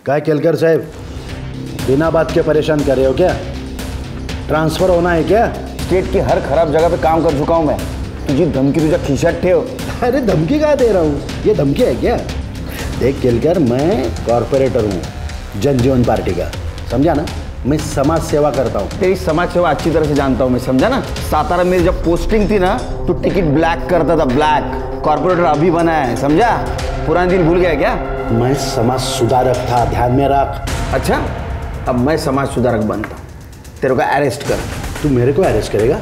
क्या केलकर साहब, बिना बात के परेशान कर रहे हो क्या? ट्रांसफर होना है क्या? स्टेट की हर खराब जगह पे काम कर चुका हूँ मैं। तुझे धमकी तुझे खींचट थे हो। अरे धमकी कहाँ दे रहा हूँ, ये धमकी है क्या? देख केलकर, मैं कॉर्पोरेटर हूँ जनजीवन पार्टी का, समझा ना? मैं समाज सेवा करता हूँ। तेरी समाज सेवा अच्छी तरह से जानता हूँ मैं, समझा ना? सातारा में जब पोस्टिंग थी ना तो टिकट ब्लैक करता था, ब्लैक। कॉर्पोरेटर अभी बना है, समझा? पुराने दिन भूल गया क्या? मैं समाज सुधारक था, ध्यान में रख। अच्छा, अब मैं समाज सुधारक बनता हूँ, तेरे को अरेस्ट कर। तू मेरे को अरेस्ट करेगा?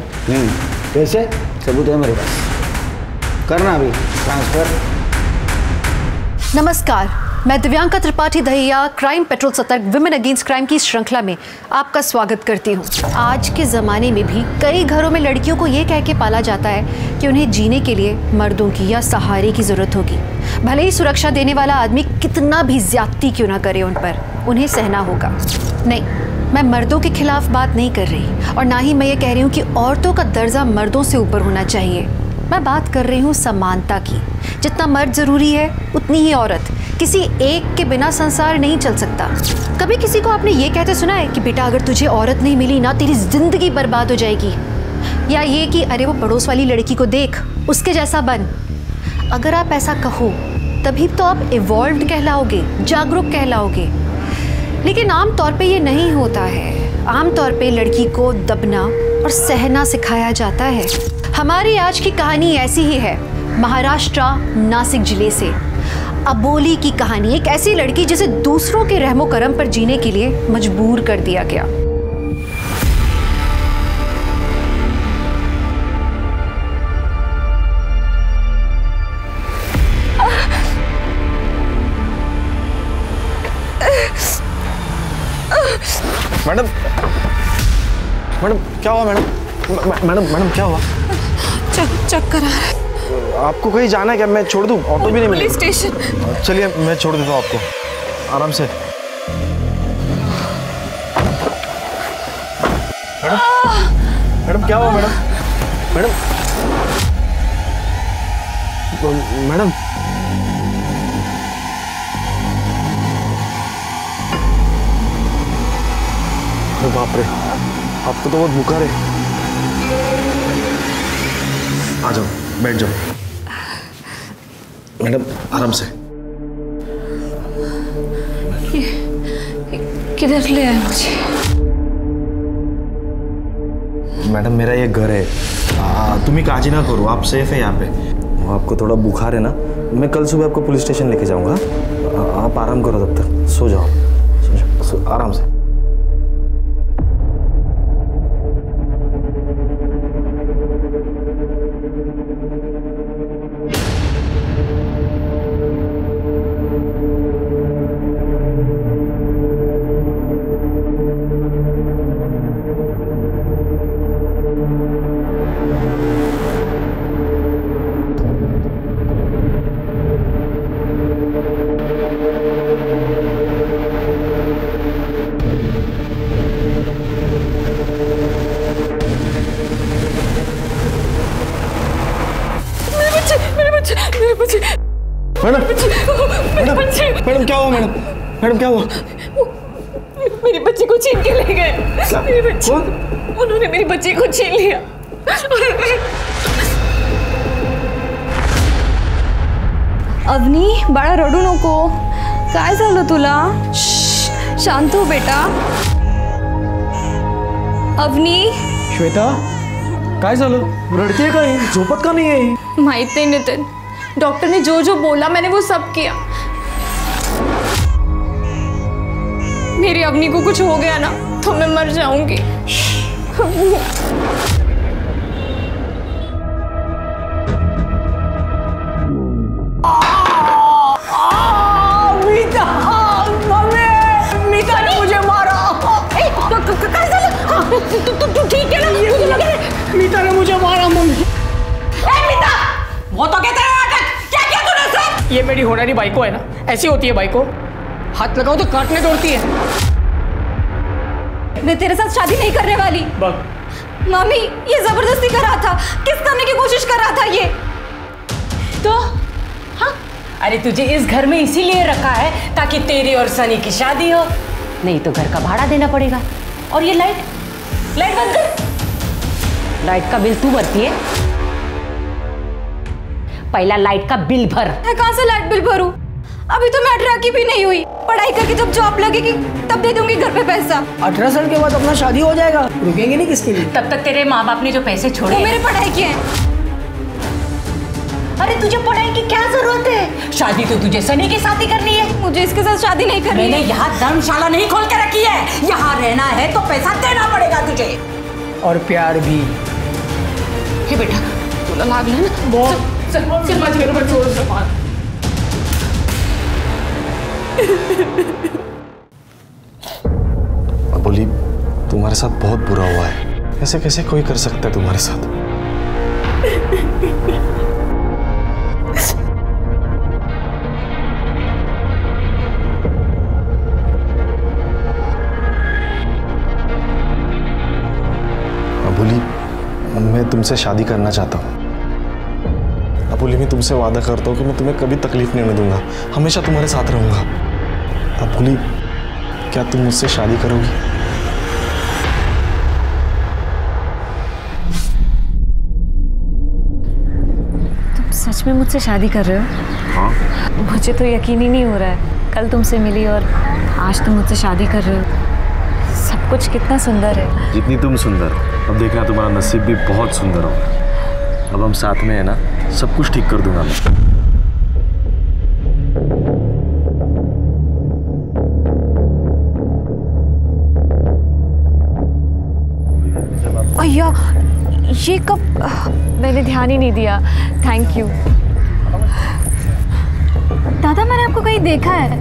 कैसे? सबूत है मेरे पास, करना अभी ट्रांसफर। नमस्कार, मैं दिव्यांका त्रिपाठी दहिया क्राइम पेट्रोल सतर्क विमेन अगेंस्ट क्राइम की श्रृंखला में आपका स्वागत करती हूँ। आज के ज़माने में भी कई घरों में लड़कियों को ये कह के पाला जाता है कि उन्हें जीने के लिए मर्दों की या सहारे की ज़रूरत होगी। भले ही सुरक्षा देने वाला आदमी कितना भी ज्यादती क्यों ना करे उन पर, उन्हें सहना होगा। नहीं, मैं मर्दों के खिलाफ बात नहीं कर रही और ना ही मैं ये कह रही हूँ कि औरतों का दर्जा मर्दों से ऊपर होना चाहिए। मैं बात कर रही हूँ समानता की। जितना मर्द ज़रूरी है उतनी ही औरत। किसी एक के बिना संसार नहीं चल सकता। कभी किसी को आपने ये कहते सुना है कि बेटा अगर तुझे औरत नहीं मिली ना तेरी जिंदगी बर्बाद हो जाएगी, या ये कि अरे वो पड़ोस वाली लड़की को देख, उसके जैसा बन। अगर आप ऐसा कहो तभी तो आप इवॉल्व्ड कहलाओगे, जागरूक कहलाओगे। लेकिन आम तौर पे ये नहीं होता है। आम तौर पे लड़की को दबना और सहना सिखाया जाता है। हमारी आज की कहानी ऐसी ही है, महाराष्ट्र नासिक जिले से। अबोली की कहानी, एक ऐसी लड़की जिसे दूसरों के रहमो करम पर जीने के लिए मजबूर कर दिया गया। मैडम, मैडम क्या हुआ? मैडम क्या हुआ? चक्कर आ रहा है। आपको कहीं जाना है क्या? मैं छोड़ दूं? ऑटो भी नहीं मिलेगा। Police station. चलिए मैं छोड़ देता हूँ आपको, आराम से। मैडम क्या हुआ? मैडम मैडम अरे बाप रे, आपको तो बहुत बुखार है। आ जाओ, बैठ जाओ। मैडम आराम से। किधर ले आए मुझे? मैडम मेरा ये घर है, तुम्हें काजी ना करो, आप सेफ है यहाँ पे। आपको थोड़ा बुखार है ना, मैं कल सुबह आपको पुलिस स्टेशन लेके जाऊँगा। आप आराम करो, तब तक सो जाओ, आराम से। मैडम क्या हुआ? मैडम क्या हुआ? मेरी बच्ची को छीन के ले गए। मेरी बच्ची, उन्होंने मेरी बच्ची को छीन लिया। अवनी बाळा रडू नको, काय झालं तुला? शांत हो बेटा। अवनी। श्वेता काय झालं? रडते काय? झोपत का नाही आहे? माहित नहीं नितिन, डॉक्टर ने जो जो बोला मैंने वो सब किया। मेरी अवनी को कुछ हो गया ना तो मैं मर जाऊंगी। मीता ने मुझे मारा। तू ठीक है ना? मुझे लग रहा है मीता ने मुझे मारा। मम्मी मीता, वो तो कहते हैं क्या किया तूने सब? ये मेरी होनारी बाइको है ना, ऐसी होती है बाइको, हाथ लगाओ तो काटने दौड़ती है। मैं तेरे साथ शादी नहीं करने वाली। मम्मी ये जबरदस्ती कर रहा था, किस करने की कोशिश कर रहा था ये? तो हाँ, अरे तुझे इस घर में इसीलिए रखा है ताकि तेरी और सनी की शादी हो, नहीं तो घर का भाड़ा देना पड़ेगा। और ये लाइट बंद कर। लाइट का बिल तू भरती है, पहला लाइट का बिल भर। मैं कहाँ से लाइट बिल भरूं? अभी तो मैं 18 की भी नहीं हुई। पढ़ाई करके जब जॉब लगेगी तब दे दूंगी घर पे पैसा। 18 साल के बाद अपना शादी हो जाएगा, रुकेंगे नहीं किसके लिए? तब तक तेरे माँ बाप ने जो पैसे छोड़े वो मेरे पढ़ाई के हैं। अरे तुझे पढ़ाई की क्या जरूरत है? शादी तो तुझे सनी के साथ ही करनी है। मुझे इसके साथ शादी नहीं करनी। मैंने यहाँ धर्मशाला नहीं खोल के रखी है, यहाँ रहना है तो पैसा देना पड़ेगा तुझे। और प्यार भी। हे बेटा तुला लागलं ना? बहुत चल मत करो, छोड़ दो। बोली तुम्हारे साथ बहुत बुरा हुआ है, ऐसे कैसे कोई कर सकता है तुम्हारे साथ? बोली मैं तुमसे शादी करना चाहता हूँ। अबोली मैं तुमसे वादा करता हूँ कि मैं तुम्हें कभी तकलीफ नहीं होने दूंगा, हमेशा तुम्हारे साथ रहूंगा। अबोली क्या तुम मुझसे शादी करोगी? तुम सच में मुझसे शादी कर रहे हो? हाँ। मुझे तो यकीन ही नहीं हो रहा है। कल तुमसे मिली और आज तुम मुझसे शादी कर रहे हो। सब कुछ कितना सुंदर है। जितनी तुम सुंदर, अब देखना तुम्हारा नसीब भी बहुत सुंदर होगा। अब हम साथ में है ना, सब कुछ ठीक कर दूंगा मैं। अय्या, ये कब? मैंने ध्यान ही नहीं दिया। Thank you. दादा मैंने आपको कहीं देखा है।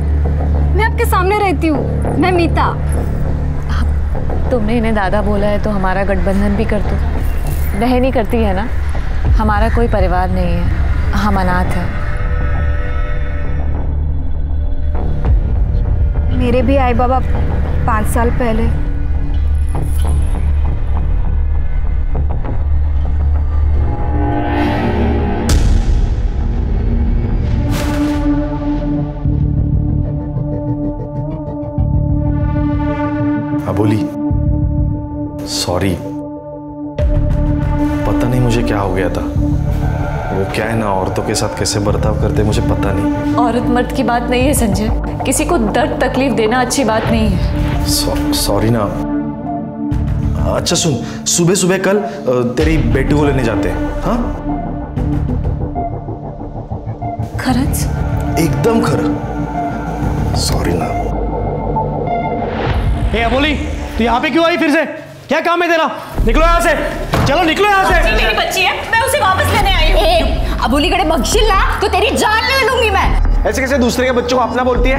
मैं आपके सामने रहती हूँ। मैं मीता। तुमने इन्हें दादा बोला है तो हमारा गठबंधन भी कर दो। बहन ही करती है ना। हमारा कोई परिवार नहीं है, हम अनाथ हैं। मेरे भी आई बाबा 5 साल पहले। अबोली सॉरी, पता नहीं मुझे क्या हो गया था। वो क्या है ना, औरतों के साथ कैसे बर्ताव करते मुझे पता नहीं। औरत मर्द की बात नहीं है संजय, किसी को दर्द तकलीफ देना अच्छी बात नहीं है। सॉरी ना। अच्छा सुन, सुबह सुबह कल तेरी बेटी को लेने जाते हैं। हाँ खरंच? एकदम खर। सॉरी ना। ए अबोली, तू यहाँ पे क्यों आई फिर से? क्या काम है तेरा? निकलो यहाँ से, चलो निकलो यहाँ से। मेरी बच्ची है, मैं उसे वापस लेने आई हूँ। अबोली कड़े बख्शिल ना तो तेरी जान ले लूंगी मैं। ऐसे कैसे दूसरे के बच्चों को अपना बोलती है?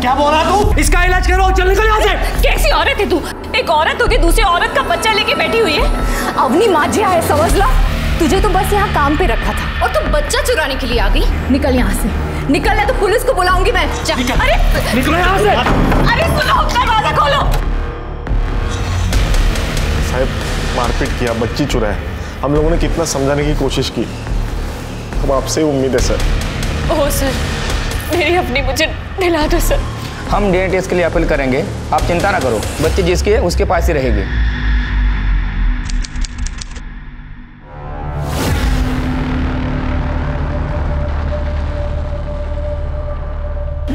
क्या बोला तू? इसका इलाज करो, चल निकल यहाँ से। कैसी औरत है तू? एक औरत होगी दूसरी औरत का बच्चा लेके बैठी हुई है। अवनी माजिया है, समझ ला। तुझे तो बस यहाँ काम पे रखा था और तू बच्चा चुराने के लिए आ गई। निकल यहाँ से, निकल, तो पुलिस को बुलाऊंगी मैं। अरे निकलो यहाँ से। अरे सुनो, दरवाजा खोलो। साहब मारपीट किया, बच्ची चुराए, हम लोगों ने कितना समझाने की कोशिश की। अब आपसे उम्मीद है सर। ओह सर, मेरी अपनी मुझे दिला दो सर। हम डीएनए टेस्ट के लिए अपील करेंगे, आप चिंता ना करो। बच्ची जिसकी है उसके पास ही रहेगी।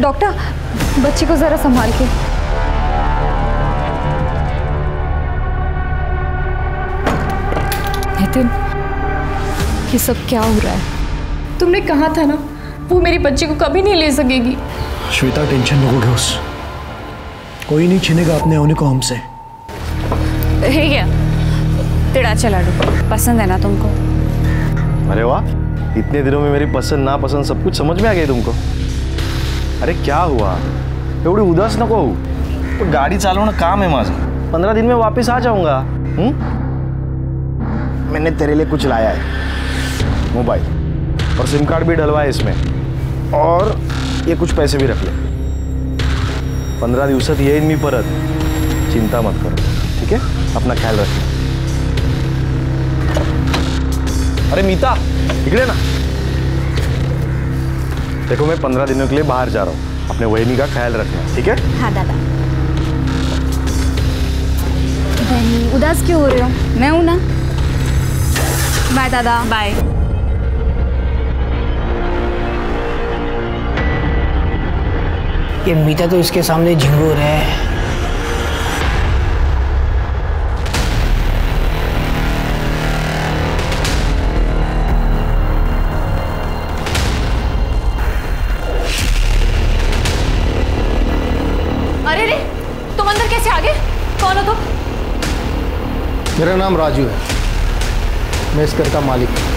डॉक्टर, बच्ची को जरा संभाल के। नितिन, ये सब क्या हो रहा है? तुमने कहा था ना वो मेरी बच्ची को कभी नहीं ले सकेगी। श्वेता टेंशन न घोस, कोई नहीं छीनेगा अपने होने को हमसे। हे क्या तिड़ाचा लाडू पसंद है ना तुमको? अरे वाह, इतने दिनों में मेरी पसंद ना पसंद सब कुछ समझ में आ गई तुमको। अरे क्या हुआ, एवढी उदास नको होऊ। तो गाडी चालवणं काम है माझं, 15 दिन में वापस आ जाऊंगा। मैंने तेरे लिए कुछ लाया है, मोबाइल और सिम कार्ड भी डलवाया इसमें, और ये कुछ पैसे भी रख ले। 15 दिवसात येईन मी परत, चिंता मत करो, ठीक है? अपना ख्याल रखना। अरे मीता, इकडे ना। देखो मैं 15 दिनों के लिए बाहर जा रहा हूँ, अपने वहिनी का ख्याल रखना, ठीक है? हाँ दादा। बहनी उदास क्यों हो रहे हो? मैं हूं ना। बाय दादा। बाय। ये मीता तो इसके सामने झिंगूर है। अरे रे, तुम अंदर कैसे आ गए? कौन हो तुम? मेरा नाम राजू है, मैं इस घर का मालिक हूँ।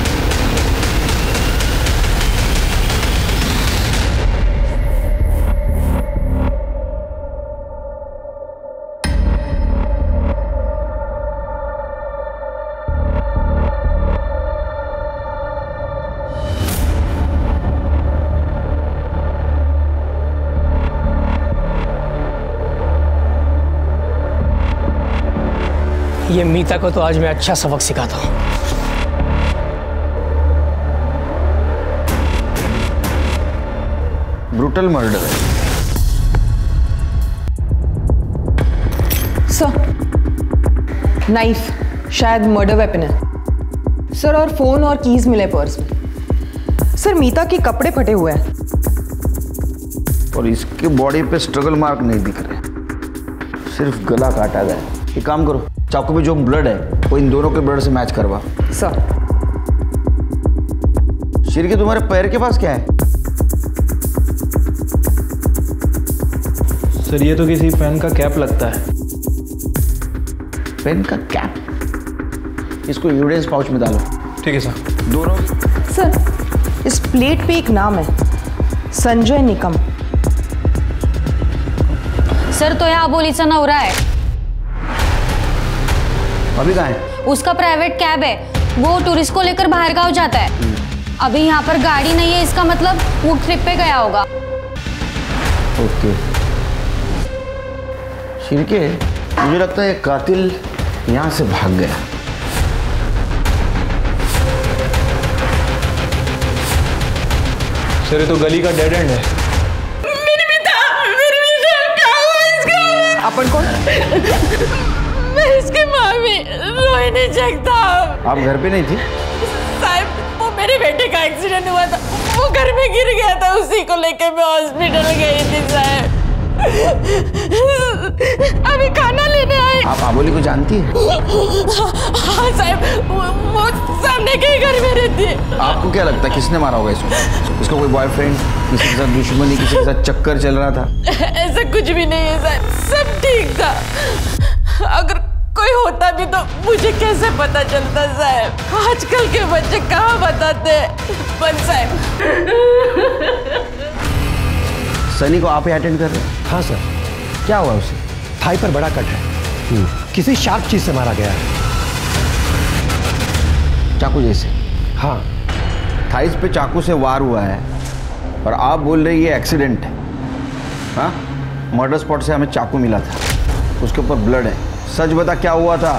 ये मीता को तो आज मैं अच्छा सबक सिखाता हूँ। ब्रूटल मर्डर है। सर, नाइफ शायद मर्डर वेपन है सर, और फोन और कीज मिले पर्स में। सर मीता के कपड़े फटे हुए हैं और इसके बॉडी पे स्ट्रगल मार्क नहीं दिख रहे, सिर्फ गला काटा गया है। एक काम करो, चाकू पे जो ब्लड है वो इन दोनों के ब्लड से मैच करवा। सर। शेर के तुम्हारे पैर के पास क्या है? सर ये तो किसी पेन का कैप लगता है। पेन का कैप? इसको एविडेंस पाउच में डालो। ठीक है सर। दोनों। सर इस प्लेट पे एक नाम है, संजय निकम। सर तो यहाँ अबोलीचा नवरा है। अभी कहाँ है? उसका प्राइवेट कैब है, वो टूरिस्ट को लेकर बाहर गांव जाता है। अभी यहाँ पर गाड़ी नहीं है, इसका मतलब वो ट्रिप पे गया होगा। ओके। शिरके, मुझे लगता है कातिल यहाँ से भाग गया। सर ये तो गली का डेड एंड है। मेरी मीता क्या हुआ इसका? अपन कौन? मैं इसकी मामी, रोई नहीं सकता। आप घर पे नहीं थी? साहब वो मेरे बेटे का एक्सीडेंट हुआ था, वो घर में गिर गया था, उसी को लेके मैं हॉस्पिटल गई थी साहब। अभी खाना लेने आई। आप आबोली को जानती हैं? हाँ साहब, वो सामने के घर में रहती है। आपको क्या लगता है किसने मारा होगा इसको? इसका कोई बॉयफ्रेंड, किसी के साथ दुश्मनी, किसी के साथ चक्कर चल रहा था? ऐसा कुछ भी नहीं है साहब, सब ठीक था। अगर कोई होता भी तो मुझे कैसे पता चलता साहब? आजकल के बच्चे कहाँ बताते बन साहब। सनी को आप ही अटेंड कर रहे हैं? हाँ सर। क्या हुआ उसे? थाई पर बड़ा कट है, किसी शार्प चीज से मारा गया है। चाकू जैसे? हाँ। थाइस पे चाकू से वार हुआ है और आप बोल रहे ये एक्सीडेंट है? हाँ, मर्डर स्पॉट से हमें चाकू मिला था, उसके ऊपर ब्लड है। सच बता क्या हुआ था?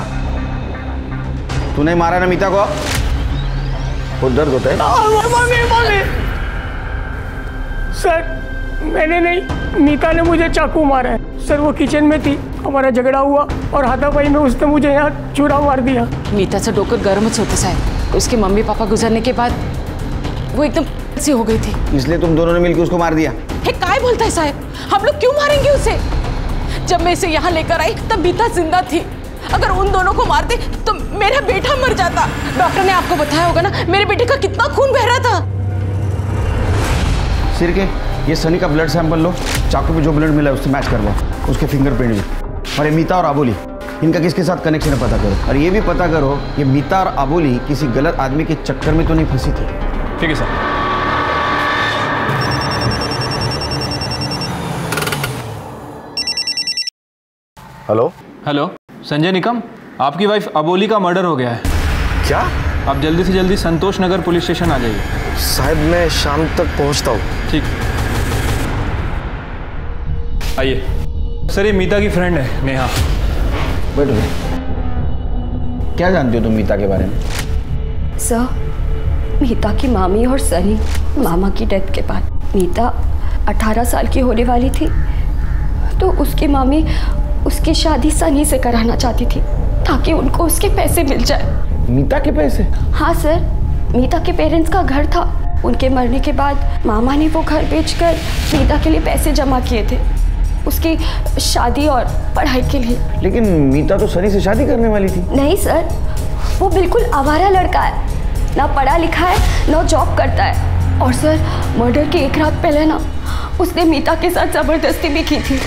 तूने मारा ना मीता को? वो दर्द होता है? मम्मी। सर मैंने नहीं, मीता ने मुझे चाकू मारा है सर। वो किचन में थी, हमारा झगड़ा हुआ और हाथापाई में उसने मुझे यहाँ चूड़ा मार दिया। मीता से डोकर गर्मच होता साहब, उसके मम्मी पापा गुजरने के बाद वो एकदम सी हो गई थी, इसलिए तुम दोनों ने मिलकर उसको मार दिया? काय बोलता है साहब, हम लोग क्यों मारेंगे उसे? जब मैं इसे यहाँ लेकर आई तब मीता जिंदा थी। अगर उन दोनों को मारते तो मेरा बेटा मर जाता। डॉक्टर ने आपको बताया होगा ना मेरे बेटे का कितना खून बह रहा था। सिर के, ये सनी का ब्लड सैंपल लो, चाकू पे जो ब्लड मिला है उससे मैच करवाओ, उसके फिंगरप्रिंट भी। और ये मीता और आबोली, इनका किसके साथ कनेक्शन है पता करो। और ये भी पता करो ये मीता और आबोली किसी गलत आदमी के चक्कर में तो नहीं फंसी थी। ठीक है sir. Hello. Hello, Sanjay Nikam, आपकी वाइफ अबोली का मर्डर हो गया है। क्या? आप जल्दी से जल्दी संतोष नगर पुलिस स्टेशन आ जाइए। साहब मैं शाम तक पहुंचता हूँ। ठीक, आइए। सर ये मीता की फ्रेंड है नेहा। बैठो। क्या जानते हो तुम मीता के बारे में? सर मीता की मामी और सनी मामा की डेथ के बाद मीता 18 साल की होने वाली थी तो उसकी मामी उसकी शादी सनी से कराना चाहती थी ताकि उनको उसके पैसे मिल जाए। मीता के पैसे? हाँ सर, मीता के पेरेंट्स का घर था। उनके मरने के बाद मामा ने वो घर बेचकर मीता के लिए पैसे जमा किए थे उसकी शादी और पढ़ाई के लिए। लेकिन मीता तो सनी से शादी करने वाली थी। नहीं सर, वो बिल्कुल आवारा लड़का है, ना पढ़ा लिखा है ना जॉब करता है। और सर मर्डर की एक रात पहले ना उसने मीता के साथ जबरदस्ती भी की थी।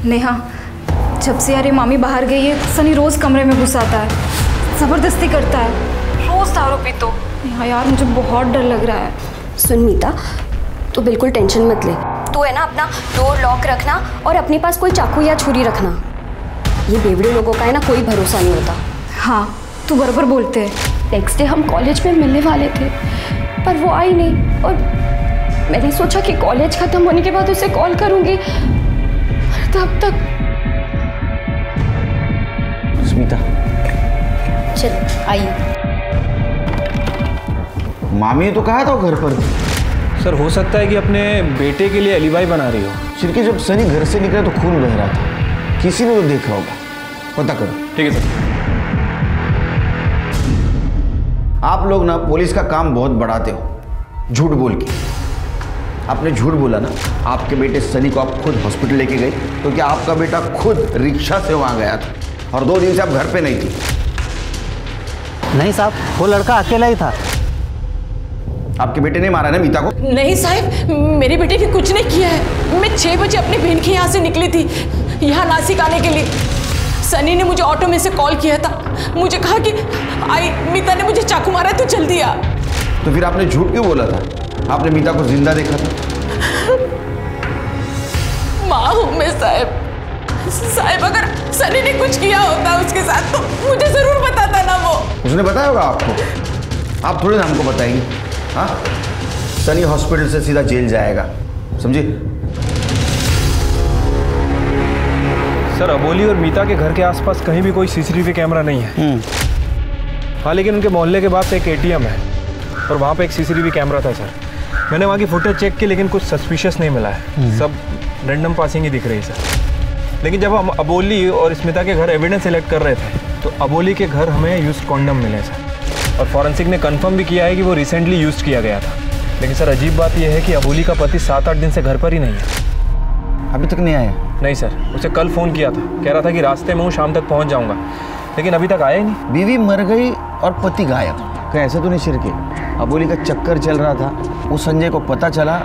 नेहा, जब से यार ये मामी बाहर गई है सनी रोज कमरे में घुस आता है, जबरदस्ती करता है, रोज दारू पी। तो नेहा यार मुझे बहुत डर लग रहा है। सुन मीता, तू बिल्कुल टेंशन मत ले। तू है ना अपना डोर लॉक रखना और अपने पास कोई चाकू या छुरी रखना। ये बेवड़े लोगों का है ना कोई भरोसा नहीं होता। हाँ तू बराबर बोलते है। नेक्स्ट डे हम कॉलेज में मिलने वाले थे पर वो आई नहीं और मैंने सोचा कि कॉलेज खत्म होने के बाद उसे कॉल करूंगी। तब तक स्मिता चल आइए। मामी ने तो कहा था वो घर पर थी। सर हो सकता है कि अपने बेटे के लिए अलीबाई बना रही हो। शिरके जब सनी घर से निकला तो खून बह रहा था, किसी ने तो देखा होगा, पता करो। ठीक है सर। आप लोग ना पुलिस का काम बहुत बढ़ाते हो झूठ बोल के। आपने झूठ बोला ना, आपके बेटे सनी को आप खुद हॉस्पिटल लेके गए तो क्या आपका बेटा खुद रिक्शा से वहां गया था और 2 दिन से आप घर पे नहीं थी? नहीं साहब, वो लड़का अकेला ही था। आपके बेटे ने मारा ना मीता को? नहीं साहब, मेरे बेटे ने कुछ नहीं किया है। मैं 6 बजे अपनी बहन के यहाँ से निकली थी यहाँ नासिक आने के लिए। सनी ने मुझे ऑटो में से कॉल किया था, मुझे कहा कि आई मीता ने मुझे चाकू मारा है, तू जल्दी आ। तो फिर आपने झूठ क्यों बोला था? आपने मीता को जिंदा देखा था। माँ हूँ मैं साहब। साहब अगर सनी ने कुछ किया होता उसके साथ तो मुझे जरूर बताता ना वो। उसने बताया होगा आपको, आप थोड़े ना हमको बताएंगे। हाँ, सनी हॉस्पिटल से सीधा जेल जाएगा, समझे? सर अबोली और मीता के घर के आसपास कहीं भी कोई सीसीटीवी कैमरा नहीं है। हाँ लेकिन उनके मोहल्ले के पास एक एटीएम है और वहाँ पे एक सीसीटीवी कैमरा था सर। मैंने वहाँ की फुटेज चेक की लेकिन कुछ सस्पिशियस नहीं मिला है, सब रैंडम पासिंग ही दिख रही है सर। लेकिन जब हम अबोली और स्मिता के घर एविडेंस सिलेक्ट कर रहे थे तो अबोली के घर हमें यूज्ड कॉन्डम मिले सर और फॉरेंसिक ने कंफर्म भी किया है कि वो रिसेंटली यूज़ किया गया था। लेकिन सर अजीब बात यह है कि अबोली का पति 7-8 दिन से घर पर ही नहीं है। अभी तक नहीं आया? नहीं सर, उसे कल फ़ोन किया था, कह रहा था कि रास्ते में हूँ, शाम तक पहुँच जाऊँगा, लेकिन अभी तक आया ही नहीं। बीवी मर गई और पति गायब, कहीं ऐसा तो नहीं शिरके? अबोली का चक्कर चल रहा था, वो संजय को पता चला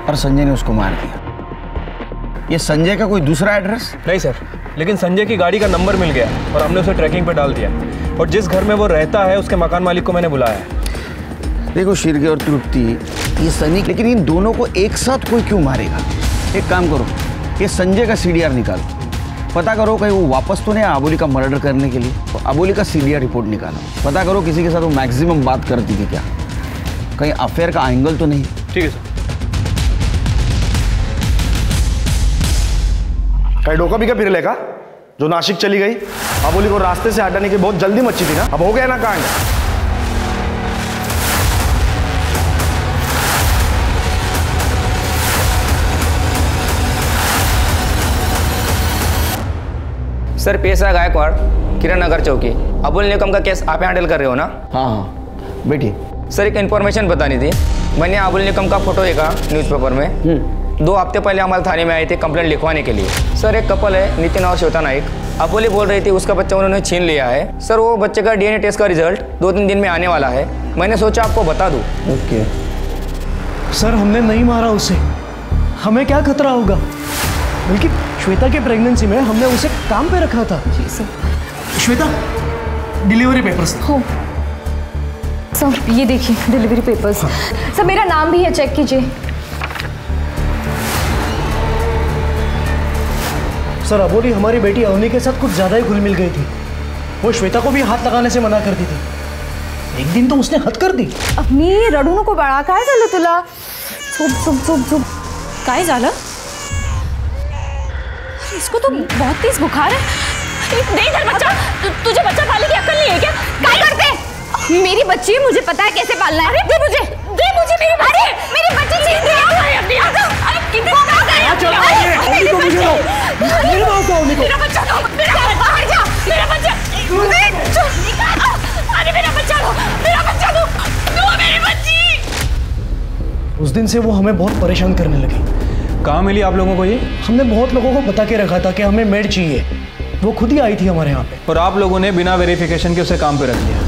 और संजय ने उसको मार दिया। ये संजय का कोई दूसरा एड्रेस? नहीं सर, लेकिन संजय की गाड़ी का नंबर मिल गया और हमने उसे ट्रैकिंग पे डाल दिया और जिस घर में वो रहता है उसके मकान मालिक को मैंने बुलाया है। देखो शिरके और तृप्ति, ये सनी, लेकिन इन दोनों को एक साथ कोई क्यों मारेगा? एक काम करो, ये संजय का CDR निकालो, पता करो कहीं वो वापस तो नहीं आया अबोली का मर्डर करने के लिए। तो अबोली का CDR रिपोर्ट निकालो, पता करो किसी के साथ वो मैक्सिमम बात करती थी क्या, कहीं अफेयर का एंगल तो नहीं। ठीक है सर। कहीं डोका भी क्या फिर लेगा जो नासिक चली गई? अबोली को रास्ते से हटाने की बहुत जल्दी मची थी ना, अब हो गया ना कांड। सर पेशा गायकवाड़, किरण नगर चौकी। अबोली निकम का केस आप हैंडल कर रहे हो ना? हाँ बैठिए। सर एक इन्फॉर्मेशन बतानी थी। मैंने अबोली निकम का फोटो देखा न्यूज़पेपर में। 2 हफ्ते पहले हमारे थाने में आए थे कंप्लेंट लिखवाने के लिए। सर एक कपल है नितिन और श्वेता नाइक, अबोली बोल रही थी उसका बच्चा उन्होंने छीन लिया है। सर वो बच्चे का DNA टेस्ट का रिजल्ट 2-3 दिन में आने वाला है, मैंने सोचा आपको बता दूँ। ओके सर हमने नहीं मारा उसे, हमें क्या खतरा होगा, बल्कि श्वेता की प्रेगनेंसी में हमने उसे काम पे रखा था। जी सर। Shweta delivery papers. हो सर ये देखिए डिलीवरी पेपर्स। सर मेरा नाम भी है, चेक कीजिए। सर अबोली हमारी बेटी अवनी के साथ कुछ ज़्यादा ही घुल मिल गई थी, वो श्वेता को भी हाथ लगाने से मना करती थी। एक दिन तो उसने हद कर दी। अपनी रडून को बड़ा काय झालं तुला? चुप चुप चुप चुप। काय झालं? इसको तो बहुत तेज बुखार है। नहीं धर बच्चा, तुझे बच्चा पालने की अक्ल नहीं है क्या? काय करते? मेरी बच्ची है, मुझे पता है कैसे पालना है। अरे दे मुझे मेरी बच्ची। अरे मेरी बच्ची छीन रही है अपनी। अरे कितने मेरा बच्चा दो, मेरा बच्चा, अरे मेरा बच्चा दो, मेरा बच्चा दो मेरी बच्ची। उस दिन से वो हमें बहुत परेशान करने लगी। कहाँ मिली आप लोगों को ये? हमने बहुत लोगों को बता के रखा था कि हमें मेड चाहिए। वो खुद ही आई थी हमारे यहाँ पे। और आप लोगों ने बिना वेरिफिकेशन के उसे काम पे रख दिया।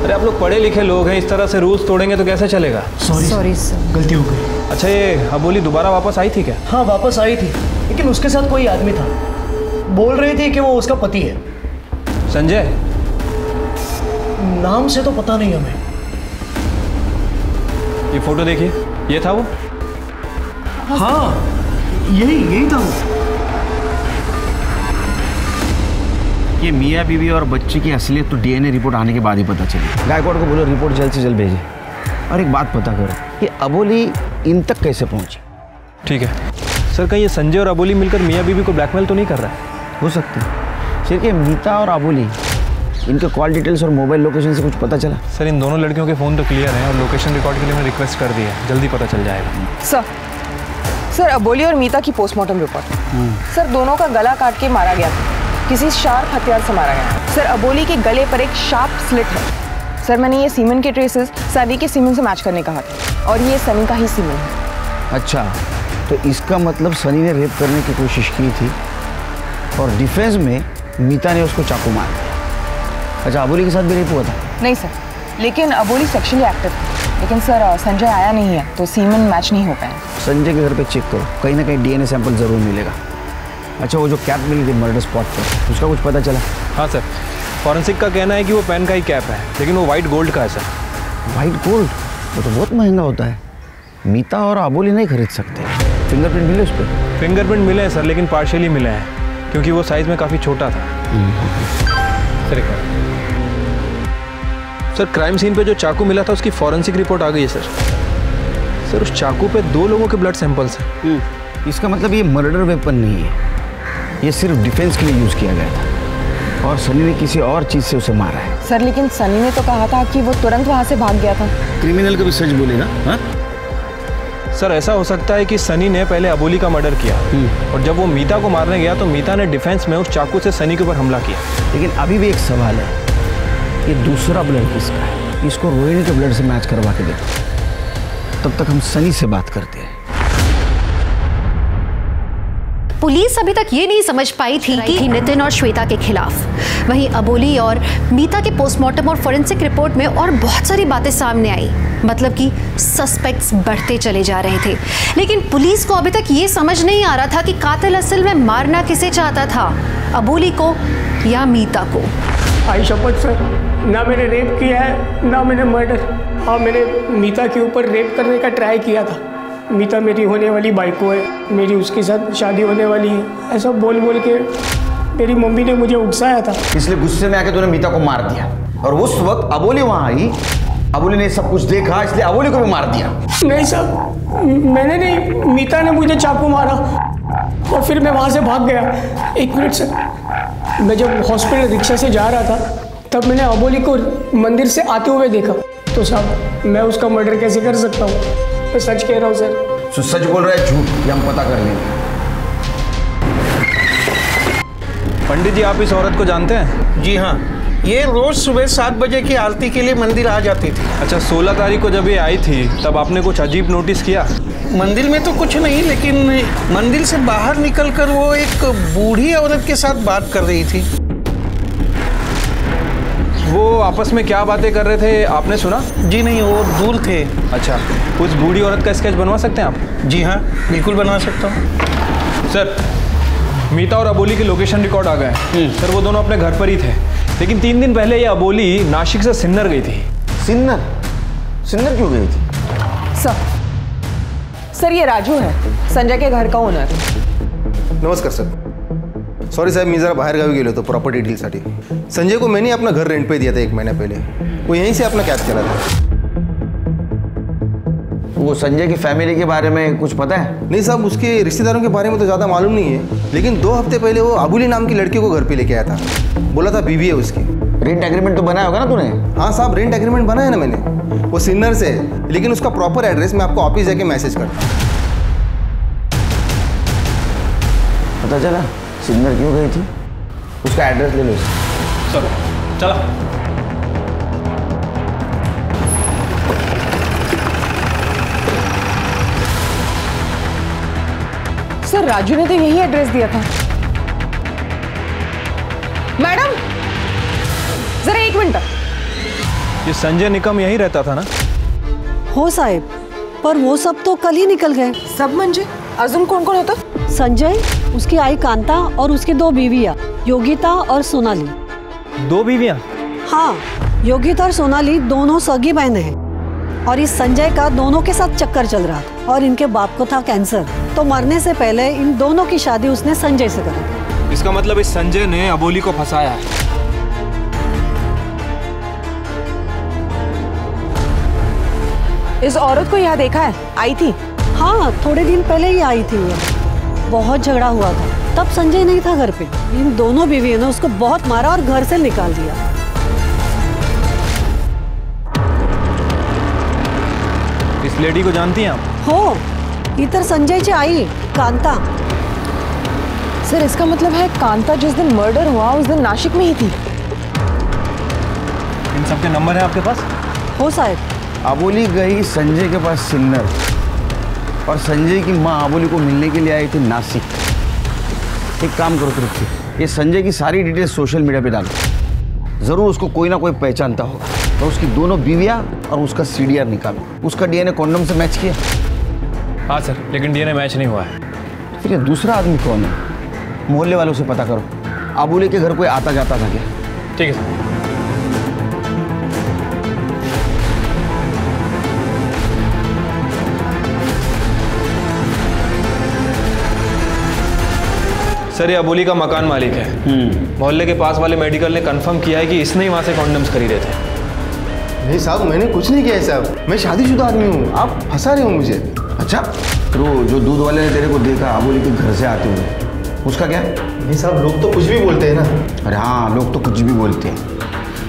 अरे आप लोग पढ़े लिखे लोग हैं, इस तरह से रूल्स तोड़ेंगे तो कैसे चलेगा? सॉरी सर, गलती हो गई। अच्छा, ये अबोली दोबारा वापस आई थी क्या? हाँ वापस आई थी, लेकिन उसके साथ कोई आदमी था। बोल रही थी कि वो उसका पति है। संजय? नाम से तो पता नहीं हमें। ये फोटो देखिए, ये था वो? हाँ यही था वो। ये मियाँ बीवी और बच्चे की असलियत तो डीएनए रिपोर्ट आने के बाद ही पता चली। गायकवाड़ को बोलो रिपोर्ट जल्द से जल्द भेजे। और एक बात पता करो कि अबोली इन तक कैसे पहुंची। ठीक है सर, कहीं ये संजय और अबोली मिलकर मियाँ बीवी को ब्लैकमेल तो नहीं कर रहा है? हो सकता है। सिर्फ मीता और अबोली, इनके कॉल डिटेल्स और मोबाइल लोकेशन से कुछ पता चला? सर इन दोनों लड़कियों के फ़ोन तो क्लियर हैं और लोकेशन रिकॉर्ड के लिए मैंने रिक्वेस्ट कर दी है, जल्दी पता चल जाएगा। सर अबोली और मीता की पोस्टमार्टम रिपोर्ट। सर दोनों का गला काट के मारा गया था, किसी शार्प हथियार से मारा गया। सर अबोली के गले पर एक शार्प स्लिट है। सर मैंने ये सीमेंट के ट्रेसेस सनी के सीमेंट से मैच करने कहा था और ये सनी का ही सीमेंट है। अच्छा, तो इसका मतलब सनी ने रेप करने की कोशिश की थी और डिफेंस में मीता ने उसको चाकू मार दिया। अच्छा, अबोली के साथ भी रेप हुआ था? नहीं सर, लेकिन अबोली सेक्शुअली एक्टिव थी। लेकिन सर संजय आया नहीं है तो सीमेंट मैच नहीं हो पाया। संजय के घर पे चेक करो, कहीं ना कहीं डीएनए सैंपल जरूर मिलेगा। अच्छा, वो जो कैप मिली थी मर्डर स्पॉट पर, उसका कुछ पता चला? हाँ सर, फॉरेंसिक का कहना है कि वो पेन का ही कैप है, लेकिन वो वाइट गोल्ड का है सर। White gold? वो तो बहुत महंगा होता है। मीता और अबोली नहीं खरीद सकते। फिंगरप्रिंट मिले उस पर? फिंगरप्रिंट मिले हैं सर, लेकिन पार्शियली मिले हैं क्योंकि वो साइज में काफ़ी छोटा था। सर एक बार सर, क्राइम सीन पे जो चाकू मिला था उसकी फॉरेंसिक रिपोर्ट आ गई है सर। उस चाकू पे 2 लोगों के ब्लड सैंपल्स हैं। इसका मतलब ये मर्डर वेपन नहीं है, ये सिर्फ डिफेंस के लिए यूज़ किया गया था और सनी ने किसी और चीज़ से उसे मारा है। सर लेकिन सनी ने तो कहा था कि वो तुरंत वहाँ से भाग गया था। क्रिमिनल कभी सच बोलेगा? हाँ सर, ऐसा हो सकता है कि सनी ने पहले अबोली का मर्डर किया और जब वो मीता को मारने गया तो मीता ने डिफेंस में उस चाकू से सनी के ऊपर हमला किया। लेकिन अभी भी एक सवाल है, ये दूसरा ब्लड किसका है? इसको रोहिणी के ब्लड से मैच करवा के देखो, तब तक हम सनी से बात करते हैं। पुलिस अभी तक ये नहीं समझ पाई थी कि नितिन और श्वेता के खिलाफ। वहीं अबोली और मीता के पोस्टमार्टम और फोरेंसिक रिपोर्ट में और बहुत सारी बातें सामने आई, मतलब कि सस्पेक्ट्स बढ़ते चले जा रहे थे। लेकिन पुलिस को अभी तक ये समझ नहीं आ रहा था कि कातिल असल में मारना किसे चाहता था, अबोली को या मीता को। आई शपथ सर, ना मैंने रेप किया है ना मैंने मर्डर। हाँ, मैंने मीता के ऊपर रेप करने का ट्राई किया था। मीता मेरी होने वाली बाइको है, मेरी उसके साथ शादी होने वाली है, ऐसा बोल बोल के मेरी मम्मी ने मुझे उकसाया था। इसलिए गुस्से में आके तूने मीता को मार दिया और उस वक्त अबोली वहाँ आई, अबोली ने सब कुछ देखा इसलिए अबोली को भी मार दिया। नहीं सर, मैंने नहीं, मीता ने मुझे चाकू मारा और फिर मैं वहाँ से भाग गया। 1 मिनट सर, मैं जब हॉस्पिटल रिक्शा से जा रहा था तब मैंने अबोली को मंदिर से आते हुए देखा। तो साहब, मैं उसका मर्डर कैसे कर सकता हूँ? मैं सच कह रहा हूँ सर। तो सच बोल रहा है झूठ, ये हम पता कर लेंगे। पंडित जी, आप इस औरत को जानते हैं? जी हाँ, ये रोज सुबह 7 बजे की आरती के लिए मंदिर आ जाती थी। अच्छा, 16 तारीख को जब ये आई थी तब आपने कुछ अजीब नोटिस किया? मंदिर में तो कुछ नहीं, लेकिन मंदिर से बाहर निकलकर वो एक बूढ़ी औरत के साथ बात कर रही थी। वो आपस में क्या बातें कर रहे थे आपने सुना? जी नहीं, वो दूर थे। अच्छा, उस बूढ़ी औरत का स्केच बनवा सकते हैं आप? जी हाँ, बिल्कुल बनवा सकता हूँ। सर, मीता और अबोली के लोकेशन रिकॉर्ड आ गए। सर, वो दोनों अपने घर पर ही थे, लेकिन 3 दिन पहले ये अबोली नासिक से सिन्नर गई थी। सिन्नर? सिन्नर क्यों गई थी? सर ये राजू है, संजय के घर का ओनर। नमस्कार सर। सॉरी साहेब, मी जरा बाहेर गावी गेलो होतो प्रॉपर्टी डीलसाठी। संजय को मैंने अपना घर रेंट पे दिया था 1 महीना पहले, वो यहीं से अपना कैद करा था। वो संजय की फैमिली के बारे में कुछ पता है? नहीं साहब, उसके रिश्तेदारों के बारे में तो ज़्यादा मालूम नहीं है, लेकिन 2 हफ्ते पहले वो अबोली नाम की लड़की को घर पे लेके आया था। बोला था बीवी है उसकी। रेंट एग्रीमेंट तो बनाया होगा ना तूने? हाँ साहब, रेंट एग्रीमेंट बनाया ना मैंने, वो सिन्नर से, लेकिन उसका प्रॉपर एड्रेस मैं आपको ऑफिस जाके मैसेज करता हूँ। पता चला सिन्नर क्यों गई थी? उसका एड्रेस ले लो। चलो चला। सर राजू ने तो यही एड्रेस दिया था। मैडम जरा एक मिनट। ये संजय निकम यहीं रहता था ना? हो साहेब, पर वो सब तो कल ही निकल गए। सब म्हणजे अजून कौन कौन होता? संजय, उसकी आई कांता और उसकी 2 बीवियां, योगिता और सोनाली। 2 बीवियां? हाँ, योगिता और सोनाली दोनों सगी बहनें हैं और इस संजय का दोनों के साथ चक्कर चल रहा था और इनके बाप को था कैंसर, तो मरने से पहले इन दोनों की शादी उसने संजय से करी। इसका मतलब इस संजय ने अबोली को फंसाया है। इस औरत को यहाँ देखा है? आई थी? हाँ, थोड़े दिन पहले ही आई थी। बहुत झगड़ा हुआ था, तब संजय नहीं था घर पे। इन दोनों बीवियों ने उसको बहुत मारा और घर से निकाल दिया। इस लेडी को जानती हैं आप? हो, इधर संजय जी आई, कांता। सर इसका मतलब है कांता जिस दिन मर्डर हुआ उस दिन नासिक में ही थी। इन सबके नंबर है आपके पास? हो साहब। अबोली गई संजय के पास सिन्नर, और संजय की माँ अबोली को मिलने के लिए आई थी नासिक। एक काम करो तुरंत, ये संजय की सारी डिटेल्स सोशल मीडिया पे डालो, जरूर उसको कोई ना कोई पहचानता होगा। तो उसकी दोनों बीवियां और उसका सीडीआर निकालो। उसका डीएनए कॉन्डम से मैच किया? हाँ सर, लेकिन डीएनए मैच नहीं हुआ है। फिर ये दूसरा आदमी कौन है? मोहल्ले वालों से पता करो, अबोली के घर कोई आता जाता था क्या? ठीक है सर। सर ये अबोली का मकान मालिक है। मोहल्ले के पास वाले मेडिकल ने कंफर्म किया है कि इसने ही वहाँ से कॉन्डम्स खरीदे थे। नहीं साहब, मैंने कुछ नहीं किया है साहब, मैं शादीशुदा आदमी हूँ, आप फंसा रहे हो मुझे। अच्छा, तो जो दूध वाले ने तेरे को देखा अबोली के घर से आते हुए, उसका क्या? नहीं साहब, लोग तो कुछ भी बोलते हैं ना। अरे हाँ, लोग तो कुछ भी बोलते हैं,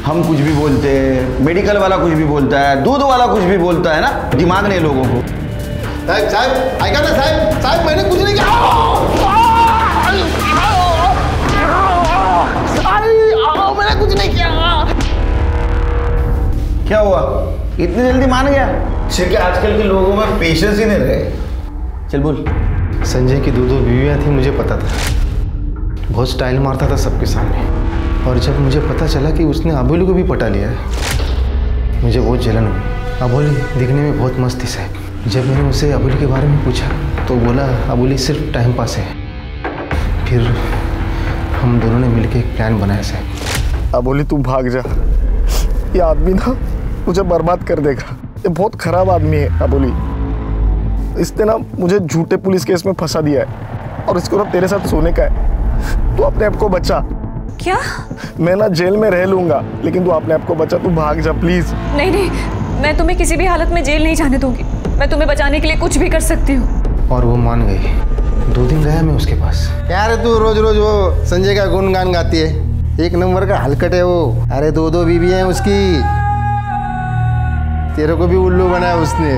हम कुछ भी बोलते हैं, मेडिकल वाला कुछ भी बोलता है, दूध वाला कुछ भी बोलता है ना, दिमाग नहीं लोगों को। साहब आएगा ना साहब, साहब मैंने कुछ नहीं किया, मैंने कुछ नहीं किया। क्या हुआ, इतनी जल्दी मान गया? क्योंकि आजकल के लोगों में पेशेंस ही नहीं रहे। चल बोल। संजय की 2 बीवियां थी, मुझे पता था, बहुत स्टाइल मारता था सबके सामने, और जब मुझे पता चला कि उसने अबोली को भी पटा लिया है, मुझे बहुत जलन हुई। अबोली दिखने में बहुत मस्त थी साहब। जब मैंने उसे अबोली के बारे में पूछा तो बोला अबोली सिर्फ टाइम पास है। फिर हम दोनों ने मिलकर एक प्लान बनाया साहब। अबोली तू भाग जा, ये आदमी ना मुझे बर्बाद कर देगा, ये बहुत खराब आदमी है अबोली। इसने ना मुझे झूठे पुलिस केस में फंसा दिया है और इसको ना तेरे साथ सोने का है। तू अपने आप को बचा। क्या? मैं ना जेल में रह लूंगा, लेकिन तू अपने आप को बचा, तू भाग जा प्लीज। नहीं नहीं, मैं तुम्हें किसी भी हालत में जेल नहीं जाने दूंगी। मैं तुम्हें बचाने के लिए कुछ भी कर सकती हूँ। और वो मान गई। 2 दिन रहा मैं उसके पास। क्या रे तू रोज रोज वो संजय का गुणगान गाती है, एक नंबर का हलकट है वो। अरे 2 बीवी हैं उसकी, तेरे को भी उल्लू बनाया उसने।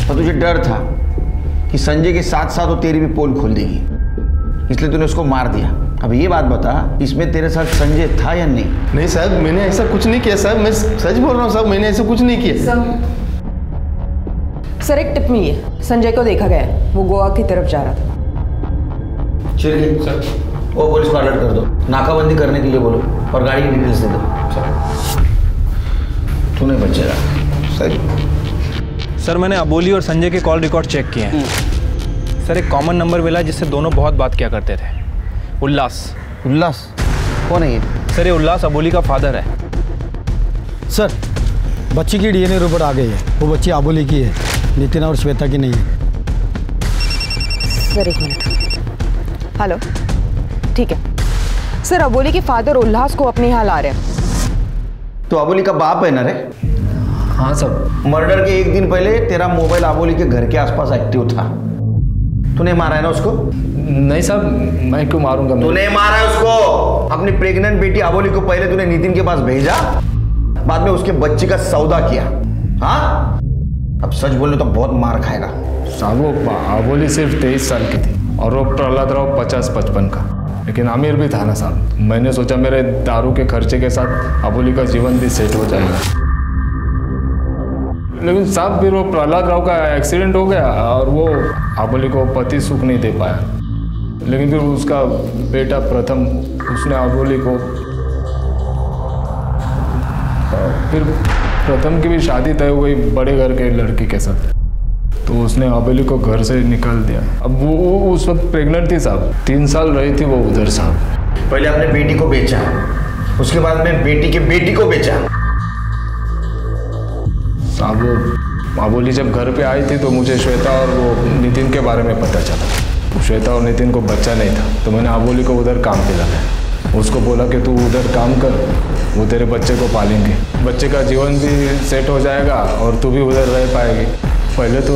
और तुझे डर था कि संजय के साथ साथ वो तेरी भी पोल खोल देगी, इसलिए तूने उसको मार दिया। अब ये बात बता, इसमें तेरे साथ संजय था या नहीं? नहीं साहब, मैंने ऐसा कुछ नहीं किया साहब, मैं सच बोल रहा हूँ साहब, मैंने ऐसा कुछ नहीं किया। सर एक टिप मिली है, संजय को देखा गया है, वो गोवा की तरफ जा रहा था। चलिए सर, वो पुलिस को अलर्ट कर दो, नाकाबंदी करने के लिए बोलो, और गाड़ी की डिटेल्स दे दो। तू नहीं बचेगा सर। सर मैंने अबोली और संजय के कॉल रिकॉर्ड चेक किए हैं। सर एक कॉमन नंबर मिला जिससे दोनों बहुत बात किया करते थे, उल्लास। उल्लास कौन है ये? सर ये उल्लास अबोली का फादर है। सर बच्ची की डीएनए रिपोर्ट आ गई है, वो बच्ची अबोली की है, नितिन और श्वेता की नहीं है। सर एक मिनट। हेलो, ठीक है सर, अबोली के फादर उल्लास को अपने यहाँ ला रहे हैं। तो अबोली का बाप है ना रे? हाँ सर। मर्डर के 1 दिन पहले तेरा मोबाइल अबोली के घर के आसपास एक्टिव था, तूने मारा है ना उसको? नहीं साहब, मैं क्यों मारूंगा? तूने मारा है उसको। अपनी प्रेग्नेंट बेटी अबोली को पहले तूने नितिन के पास भेजा, बाद में उसके बच्चे का सौदा किया। हाँ, अब सच बोलने तो बहुत मार खाएगा। साहब वो अबोली सिर्फ 23 साल की थी और वो प्रहलाद राव 50-55 का, लेकिन अमीर भी था ना साहब। मैंने सोचा मेरे दारू के खर्चे के साथ अबोली का जीवन भी सेट हो जाएगा, लेकिन साहब फिर वो प्रहलाद राव का एक्सीडेंट हो गया और वो अबोली को पति सुख नहीं दे पाया। लेकिन फिर उसका बेटा प्रथम, उसने अबोली को, फिर प्रथम की भी शादी तय हो गई बड़े घर के लड़की के साथ, तो उसने अबोली को घर से निकाल दिया। अब वो उस वक्त प्रेग्नेंट थी साहब, 3 साल रही थी वो उधर साहब। पहले अपने बेटी को बेचा, उसके बाद में बेटी की बेटी को बेचा। साहब वो अबोली जब घर पे आई थी तो मुझे श्वेता और वो नितिन के बारे में पता चला। श्वेता और नितिन को बच्चा नहीं था, तो मैंने अबोली को उधर काम पे लगाया। उसको बोला कि तू उधर काम कर, वो तेरे बच्चे को पालेंगे, बच्चे का जीवन भी सेट हो जाएगा और तू भी उधर रह पाएगी। पहले तो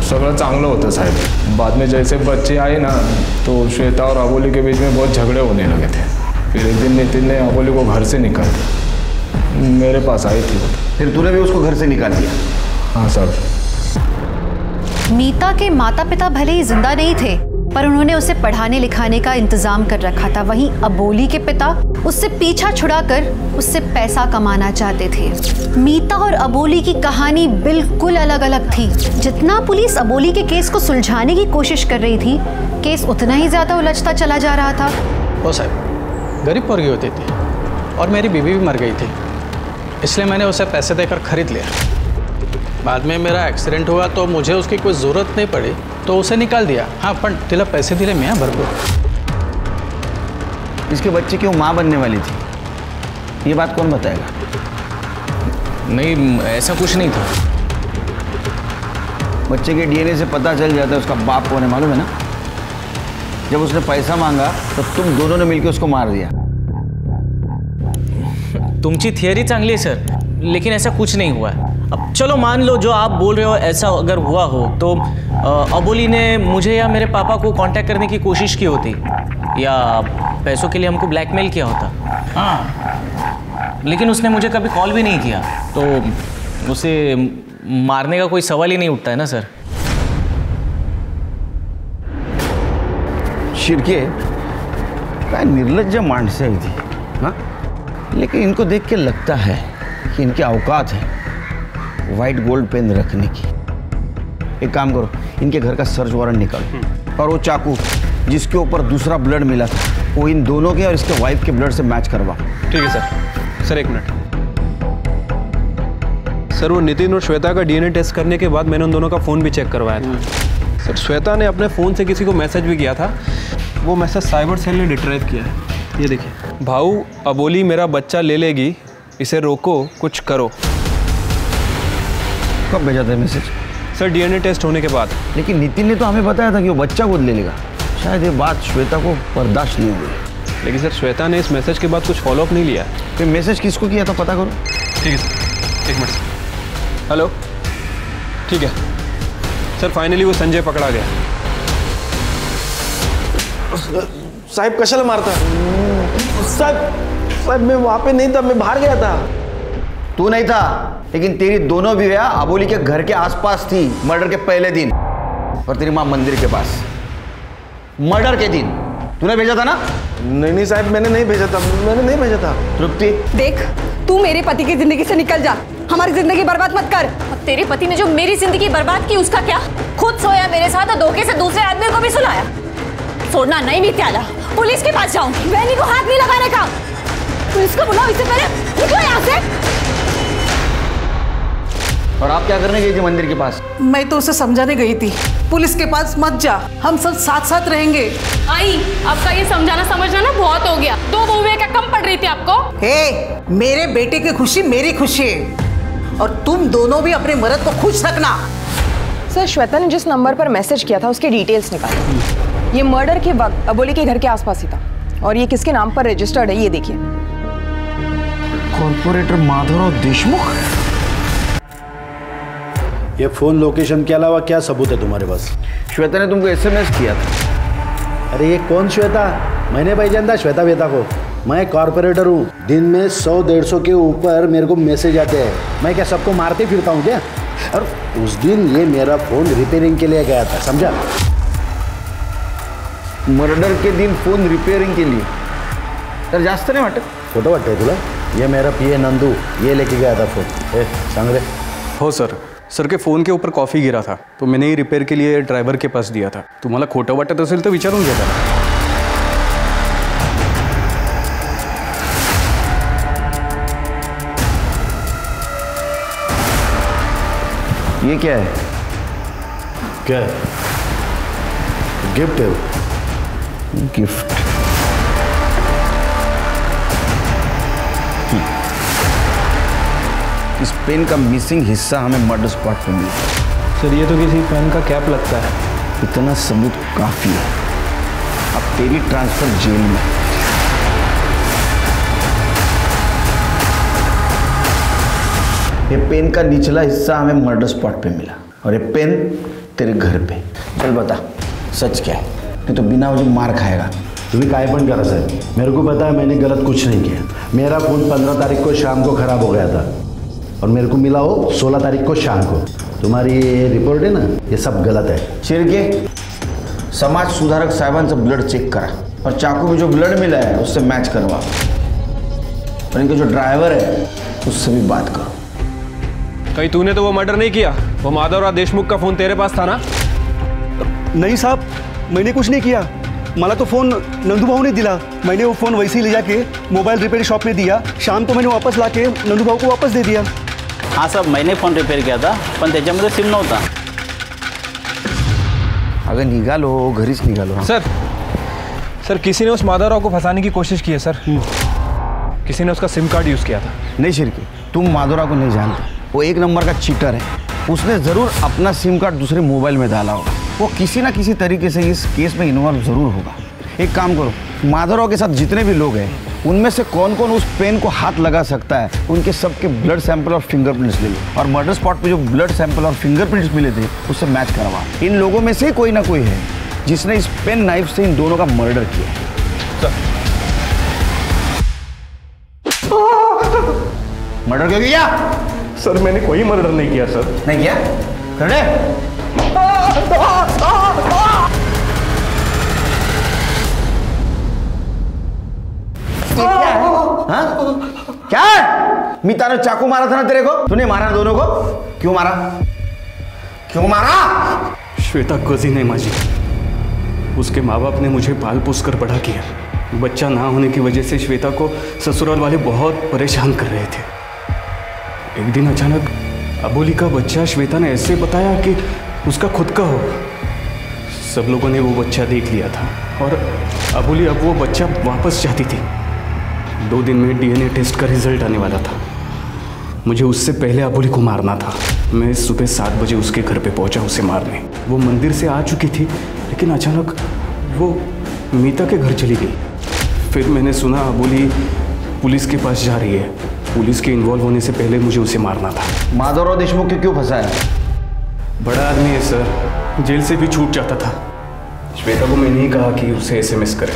सगळं चांगलं होतं साहब, बाद में जैसे बच्चे आए ना तो श्वेता और अबोली के बीच में बहुत झगड़े होने लगे थे। फिर एक दिन नितिन ने अबोली को घर से निकाल दिया, मेरे पास आई थी। फिर तूने भी उसको घर से निकाल दिया? हाँ साहब। मीता के माता पिता भले ही जिंदा नहीं थे, पर उन्होंने उसे पढ़ाने लिखाने का इंतजाम कर रखा था। वहीं अबोली के पिता उससे पीछा छुड़ाकर उससे पैसा कमाना चाहते थे। मीता और अबोली की कहानी बिल्कुल अलग अलग थी। जितना पुलिस अबोली के केस को सुलझाने की कोशिश कर रही थी, केस उतना ही ज्यादा उलझता चला जा रहा था। ओ साहब, गरीब पोरगी होती थी और मेरी बीवी भी मर गई थी, इसलिए मैंने उसे पैसे देकर खरीद लिया। बाद में मेरा एक्सीडेंट हुआ तो मुझे उसकी कोई ज़रूरत नहीं पड़ी, तो उसे निकाल दिया। हाँ, पण तिला पैसे दिले मैं भरपूर। इसके बच्चे की वो माँ बनने वाली थी, ये बात कौन बताएगा? नहीं, ऐसा कुछ नहीं था। बच्चे के डीएनए से पता चल जाता है उसका बाप कौन है, मालूम है ना? जब उसने पैसा मांगा तो तुम दोनों ने मिलकर उसको मार दिया। तुमची थियरी चांगली है सर, लेकिन ऐसा कुछ नहीं हुआ है। अब चलो मान लो जो आप बोल रहे हो ऐसा अगर हुआ हो तो अबोली ने मुझे या मेरे पापा को कांटेक्ट करने की कोशिश की होती या पैसों के लिए हमको ब्लैकमेल किया होता। हाँ, लेकिन उसने मुझे कभी कॉल भी नहीं किया, तो उसे मारने का कोई सवाल ही नहीं उठता है ना सर। शिरके क्या निर्लज्ज मानसे आई थी, हाँ? लेकिन इनको देख के लगता है कि इनकी औकात है वाइट गोल्ड पेन रखने की। एक काम करो, इनके घर का सर्च वारंट निकालो और वो चाकू जिसके ऊपर दूसरा ब्लड मिला था वो इन दोनों के और इसके वाइफ के ब्लड से मैच करवाओ। ठीक है सर। सर एक मिनट सर, वो नितिन और श्वेता का डीएनए टेस्ट करने के बाद मैंने उन दोनों का फ़ोन भी चेक करवाया था। सर श्वेता ने अपने फ़ोन से किसी को मैसेज भी किया था, वो मैसेज साइबर सेल ने रिट्राइव किया है। ये देखिए, भाऊ अबोली मेरा बच्चा ले लेगी, इसे रोको, कुछ करो। कब भेजा था मैसेज? सर डीएनए टेस्ट होने के बाद। लेकिन नितिन ने तो हमें बताया था कि वो बच्चा गोद ले लेगा। शायद ये बात श्वेता को बर्दाश्त नहीं हुई। लेकिन सर श्वेता ने इस मैसेज के बाद कुछ फॉलोअप नहीं लिया। फिर मैसेज किसको किया था पता करो। ठीक है सर, एक मिनट। हेलो, ठीक है सर, फाइनली वो संजय पकड़ा गया। साहब कशाला मारता? साहब मैं वहां पे नहीं था, मैं बाहर गया था। तू नहीं था, लेकिन तेरी दोनों बीवियां अबोली के घर के आसपास थी मर्डर के पहले दिन, और तेरी मां मंदिर के पास मर्डर के दिन। तूने भेजा था ना? नहीं साहब, मैंने नहीं भेजा था, मैंने नहीं भेजा था। तृप्ति देख, तू मेरे पति की जिंदगी से निकल जा, हमारी जिंदगी बर्बाद मत कर। और तेरे पति ने जो मेरी जिंदगी बर्बाद की उसका क्या? खुद सोया मेरे साथ और धोखे से दूसरे आदमी को भी सुलाया। छोड़ना नहीं भी त्याला, पुलिस के पास जाऊंगी। बहनी को हाथ नहीं लगाने का। पुलिस को बुलाओ, इससे पहले निकलो यहाँ से। और आप क्या करने गई थी मंदिर के पास? मैं तो उसे समझाने गई थी, पुलिस के पास मत जा, हम सब साथ साथ रहेंगे। आई, आपका ये समझाना समझना ना बहुत हो गया। 2 बहुएं क्या कम पड़ रही थी आपको? हे, मेरे बेटे की खुशी मेरी खुशी है, और तुम दोनों भी अपने मर्द को खुश रखना। सर श्वेता ने जिस नंबर पर मैसेज किया था उसके डिटेल्स निकाले। ये मर्डर के वक्त अबोली के घर के आसपास ही था, और ये किसके नाम पर रजिस्टर्ड है ये देखिए। कॉर्पोरेटर माधवराव देशमुख। ये फ़ोन लोकेशन के अलावा क्या सबूत है तुम्हारे पास? श्वेता ने तुमको SMS किया था। अरे ये कौन श्वेता? मैंने पहचानता श्वेता वेता को। मैं कॉर्पोरेटर हूँ। दिन में 100-150 के ऊपर मेरे को मैसेज आते हैं। मैं क्या सबको मारते फिरता हूँ क्या? और उस दिन ये मेरा फ़ोन रिपेयरिंग के लिए गया था, समझा? मर्डर के दिन फ़ोन रिपेयरिंग के लिए तर जास्त नाही वाटत? फोटो वाटतंय तुला? ये मेरा PA नंदू ये लेके गया था फ़ोन। ए सांग रे। हो सर के फ़ोन के ऊपर कॉफ़ी गिरा था तो मैंने ही रिपेयर के लिए ड्रायव्हर के पास दिया था. तुम्हाला खोटं वाटत असेल तर विचारून घ्या त्याला. ये क्या है? क्या है? गिफ्ट है. गिफ्ट. इस पेन का मिसिंग हिस्सा हमें मर्डर स्पॉट पे मिला. सर ये तो किसी पेन का कैप लगता है. इतना सबूत काफी है. अब तेरी ट्रांसफर जेल में. ये पेन का निचला हिस्सा हमें मर्डर स्पॉट पे मिला और ये पेन तेरे घर पे. चल बता सच क्या है, नहीं तो बिना वजह मार खाएगा. तुम्हें काय पण करा साहब, मेरे को पता है मैंने गलत कुछ नहीं किया. मेरा फ़ोन 15 तारीख को शाम को ख़राब हो गया था और मेरे को मिला हो 16 तारीख को शाम को. तुम्हारी ये रिपोर्ट है ना, ये सब गलत है. चिरके समाज सुधारक साहेबांचं ब्लड चेक करा और चाकू में जो ब्लड मिला है उससे मैच करवा. और इनका जो ड्राइवर है उससे भी बात करो. कहीं तूने तो वो मर्डर नहीं किया? वो माधवराव देशमुख का फ़ोन तेरे पास था ना? नहीं साहब, मैंने कुछ नहीं किया. मला तो फ़ोन नंदू भाऊ ने दिला. मैंने वो फ़ोन वैसे ही ले जाके मोबाइल रिपेयर शॉप में दिया. शाम को मैंने वापस लाके नंदू भाऊ को वापस दे दिया. हाँ साहब, मैंने फ़ोन रिपेयर किया था पण त्याच्यामध्ये सिम नव्हता. अगर निघालो घरीच निघालो. सर किसी ने उस माधवराव को फंसाने की कोशिश की है सर. किसी ने उसका सिम कार्ड यूज़ किया था. नहीं शिरके, तुम माधवराव को नहीं जानते. वो एक नंबर का चीटर है. उसने ज़रूर अपना सिम कार्ड दूसरे मोबाइल में डाला होगा. वो किसी ना किसी तरीके से इस केस में इन्वॉल्व ज़रूर होगा. एक काम करो, माधवराव के साथ जितने भी लोग हैं उनमें से कौन कौन उस पेन को हाथ लगा सकता है उनके सबके ब्लड सैंपल और फिंगरप्रिंट्स ले लो. और मर्डर स्पॉट पे जो ब्लड सैंपल और फिंगरप्रिंट्स मिले थे उससे मैच करवा. इन लोगों में से कोई ना कोई है जिसने इस पेन नाइफ से इन दोनों का मर्डर किया है. मर्डर क्यों किया? सर मैंने कोई मर्डर नहीं किया सर. नहीं किया? खड़े. क्या है? मीता ने चाकू मारा था ना तेरे को. तूने मारा ना दोनों को? क्यों मारा? क्यों मारा? श्वेता कजिन है माझी. उसके माँ बाप ने मुझे पाल पोस कर बड़ा किया. बच्चा ना होने की वजह से श्वेता को ससुराल वाले बहुत परेशान कर रहे थे. एक दिन अचानक अबोली का बच्चा श्वेता ने ऐसे बताया कि उसका खुद का हो. सब लोगों ने वो बच्चा देख लिया था और अबोली अब वो बच्चा वापस चाहती थी. 2 दिन में DNA टेस्ट का रिजल्ट आने वाला था. मुझे उससे पहले अबोली को मारना था. मैं सुबह 7 बजे उसके घर पे पहुंचा उसे मारने. वो मंदिर से आ चुकी थी लेकिन अचानक वो मीता के घर चली गई. फिर मैंने सुना अबोली पुलिस के पास जा रही है. पुलिस के इन्वॉल्व होने से पहले मुझे उसे मारना था. माधवराव देशमुख को क्यों फंसाया? बड़ा आदमी है सर, जेल से भी छूट जाता था. श्वेता को मैंने ही कहा कि उसे SMS करे.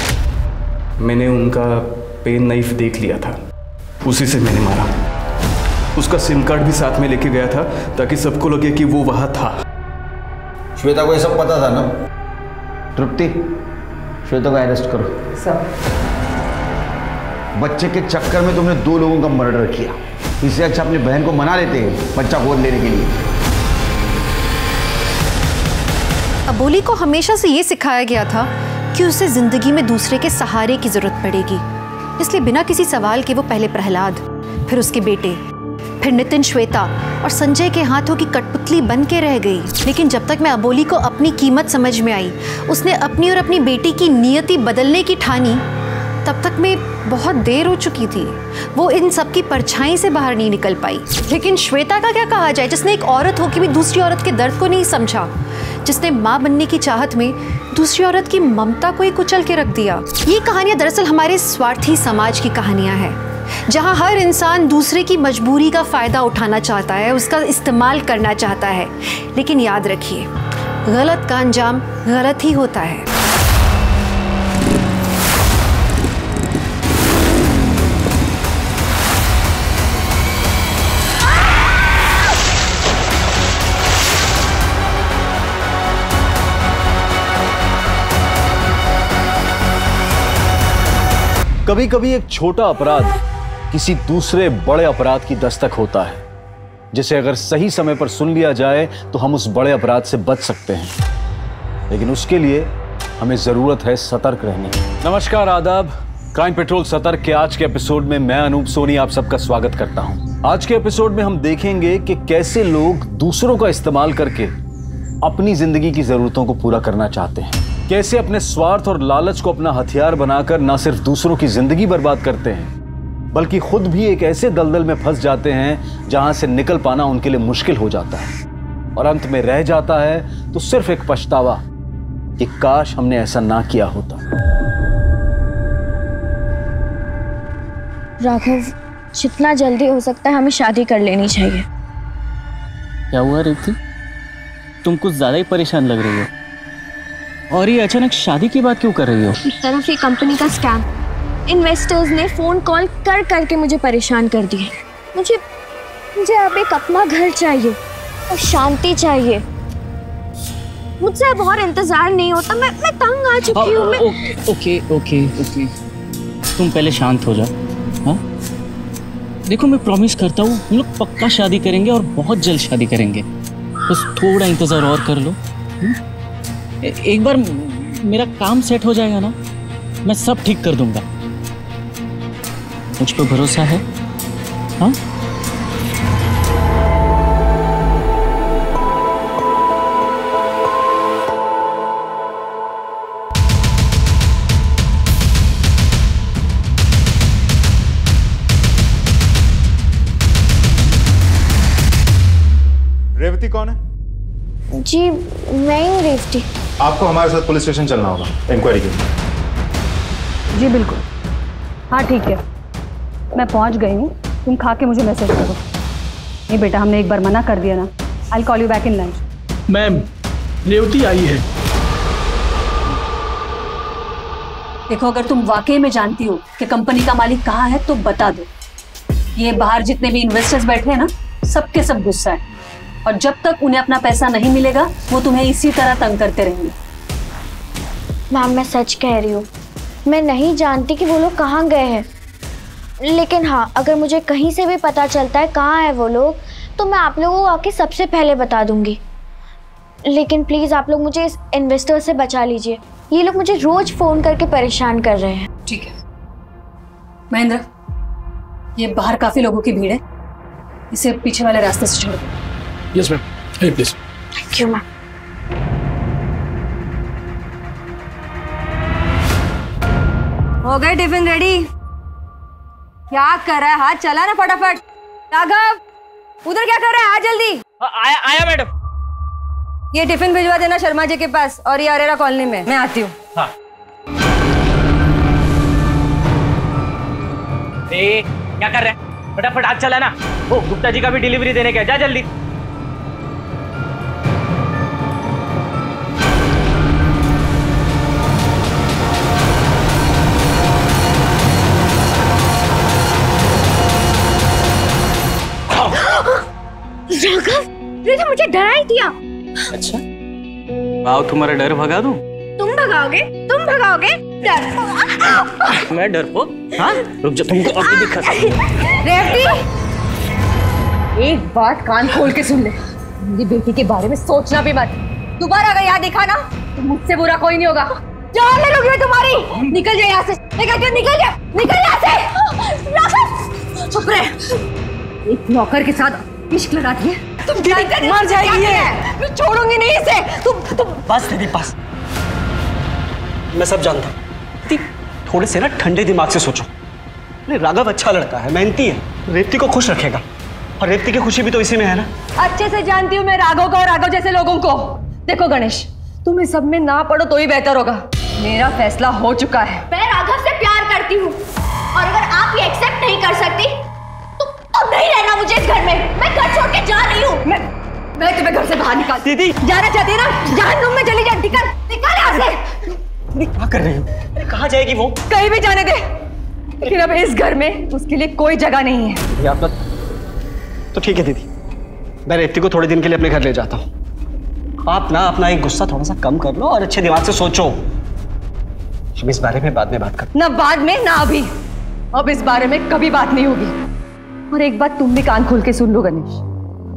मैंने उनका पेन नाइफ देख लिया था, उसी से मैंने मारा. उसका सिम कार्ड भी साथ में लेके गया था ताकि सबको लगे कि वो वहाँ था. श्वेता को ये सब पता था ना? तृप्ति, श्वेता को अरेस्ट करो. सर बच्चे के चक्कर में तुमने 2 लोगों का मर्डर किया. इससे अच्छा अपनी बहन को मना लेते हैं बच्चा गोद लेने के लिए. अबोली को हमेशा से ये सिखाया गया था कि उसे जिंदगी में दूसरे के सहारे की जरूरत पड़ेगी. इसलिए बिना किसी सवाल के वो पहले प्रहलाद, फिर उसके बेटे, फिर नितिन, श्वेता और संजय के हाथों की कठपुतली बन के रह गई. लेकिन जब तक मैं अबोली को अपनी कीमत समझ में आई, उसने अपनी और अपनी बेटी की नियति बदलने की ठानी, तब तक मैं बहुत देर हो चुकी थी. वो इन सब की परछाई से बाहर नहीं निकल पाई. लेकिन श्वेता का क्या कहा जाए, जिसने एक औरत होकर भी दूसरी औरत के दर्द को नहीं समझा, जिसने माँ बनने की चाहत में दूसरी औरत की ममता को ही कुचल के रख दिया. ये कहानियाँ दरअसल हमारे स्वार्थी समाज की कहानियाँ हैं, जहां हर इंसान दूसरे की मजबूरी का फ़ायदा उठाना चाहता है, उसका इस्तेमाल करना चाहता है। लेकिन याद रखिए, गलत का अंजाम गलत ही होता है। कभी कभी एक छोटा अपराध किसी दूसरे बड़े अपराध की दस्तक होता है, जिसे अगर सही समय पर सुन लिया जाए तो हम उस बड़े अपराध से बच सकते हैं। लेकिन उसके लिए हमें जरूरत है सतर्क रहने की। नमस्कार, आदाब। क्राइम पेट्रोल सतर्क के आज के एपिसोड में मैं अनूप सोनी आप सबका स्वागत करता हूं। आज के एपिसोड में हम देखेंगे कि कैसे लोग दूसरों का इस्तेमाल करके अपनी जिंदगी की जरूरतों को पूरा करना चाहते हैं, कैसे अपने स्वार्थ और लालच को अपना हथियार बनाकर न सिर्फ दूसरों की जिंदगी बर्बाद करते हैं, बल्कि खुद भी एक ऐसे दलदल में फंस जाते हैं जहां से निकल पाना उनके लिए मुश्किल हो जाता है। और अंत में रह जाता है तो सिर्फ एक पछतावा कि काश हमने ऐसा ना किया होता। राघव, जितना जल्दी हो सकता है हमें शादी कर लेनी चाहिए। क्या हुआ रेवती? तुम कुछ ज्यादा ही परेशान लग रही हो। और ये अचानक शादी की बात क्यों कर रही हो? एक तरफ ये कंपनी का स्कैम, इन्वेस्टर्स ने फोन कॉल कर करके मुझे परेशान कर दिया। मुझे अब एक अपना घर चाहिए और शांति चाहिए। मुझसे अब और इंतजार नहीं होता। मैं तंग आ चुकी हूँ। ओके। तुम पहले शांत हो जाओ। हाँ, देखो मैं प्रॉमिस करता हूँ हम लोग पक्का शादी करेंगे और बहुत जल्द शादी करेंगे। बस थोड़ा इंतजार और कर लो। एक बार मेरा काम सेट हो जाएगा ना, मैं सब ठीक कर दूंगा। मुझ पर भरोसा है? हाँ? रेवती कौन है? जी मैं हूँ रेवती। आपको हमारे साथ पुलिस स्टेशन चलना होगा इंक्वायरी के लिए। जी बिल्कुल। हाँ ठीक है, मैं पहुंच गई हूँ। तुम खा के मुझे मैसेज करो। नहीं बेटा, हमने एक बार मना कर दिया ना। I call you back in lunch. Ma'am, Revathi आई है। देखो, अगर तुम वाकई में जानती हो कि कंपनी का मालिक कहाँ है तो बता दो। ये बाहर जितने भी इन्वेस्टर्स बैठे हैं ना, सबके सब गुस्सा है। और जब तक उन्हें अपना पैसा नहीं मिलेगा वो तुम्हें इसी तरह तंग करते रहेंगे। मैम, मैं सच कह रही हूँ। मैं नहीं जानती कि वो लोग कहाँ गए हैं, लेकिन हाँ, अगर मुझे कहीं से भी पता चलता है कहाँ है वो लोग, तो मैं आप लोगों को आके सबसे पहले बता दूंगी। लेकिन प्लीज़ आप लोग मुझे इस इन्वेस्टर से बचा लीजिए। ये लोग मुझे रोज फ़ोन करके परेशान कर रहे हैं। ठीक है महेंद्र, ये बाहर काफ़ी लोगों की भीड़ है, इसे पीछे वाले रास्ते से छोड़ दो। Yes ma'am, please. Thank you ma'am. हो गए टिफिन रेडी? क्या कर रहा है? हाथ चला ना फटाफट। राघव, उधर क्या कर रहा है? आ जल्दी। आया मैडम। ये टिफिन भिजवा देना शर्मा जी के पास, और ये अरेरा कॉलोनी में। मैं आती हूँ। हाँ। क्या कर रहे हैं? फटाफट हाथ चला ना। ओ, गुप्ता जी का भी डिलीवरी देने का, जा जल्दी। राघव, तुमने मुझे डरा ही दिया। अच्छा, आओ तुम्हारा डर भगा दूं? तुम भगाओगे? तुम भगाओगे? डर। मैं डरपोक? हाँ? रुक जा, तुमको अभी दिखाता हूं। रेवती, एक बात कान खोल के सुन ले। मेरी बेटी के बारे में सोचना भी मत। दोबारा अगर यहाँ देखा ना तो मुझसे बुरा कोई नहीं होगा। जान ले लूंगी मैं तुम्हारी। निकल जा यहाँ से। निकल यहाँ से। राघव, चुप रहे। एक नौकर के साथ इश्क लगा दिए। तुम मर जाएगी। मैं छोड़ूंगी नहीं इसे। तुम बस दीदी बस। मैं सब जानता हूँ। थोड़े से ना ठंडे दिमाग से सोचो। अरे राघव अच्छा लड़का है, मेहनती है, रेवती को खुश रखेगा, और रेवती की खुशी भी तो इसी में है ना। अच्छे से जानती हूँ मैं राघव को और राघव जैसे लोगों को। देखो गणेश, तुम इस सब में ना पड़ो तो ही बेहतर होगा। मेरा फैसला हो चुका है। मैं राघव से प्यार करती हूँ, और अगर आप ये एक्सेप्ट नहीं कर सकती? तुम नहीं रहना मुझे इस घर में। मैं घर छोड़ के जा रही हूँ। मैं तुम्हें घर से बाहर निकाल। दीदी जाना चाहती है ना? जहन्नुम में चली जा। निकल यहाँ से। दीदी क्या कर रही हो? अरे कहाँ जाएगी वो? कहीं भी जाने दे, लेकिन अब इस घर में उसके लिए कोई जगह नहीं है। आप तो ठीक है दीदी, मैं रेवती को थोड़े दिन के लिए अपने घर ले जाता हूँ। आप ना अपना एक गुस्सा थोड़ा सा कम कर लो और अच्छे दिमाग से सोचो। हम इस बारे में बाद में बात करते। ना बाद में ना अभी। अब इस बारे में कभी बात नहीं होगी। और एक बात तुम भी कान खोल के सुन लो गणेश,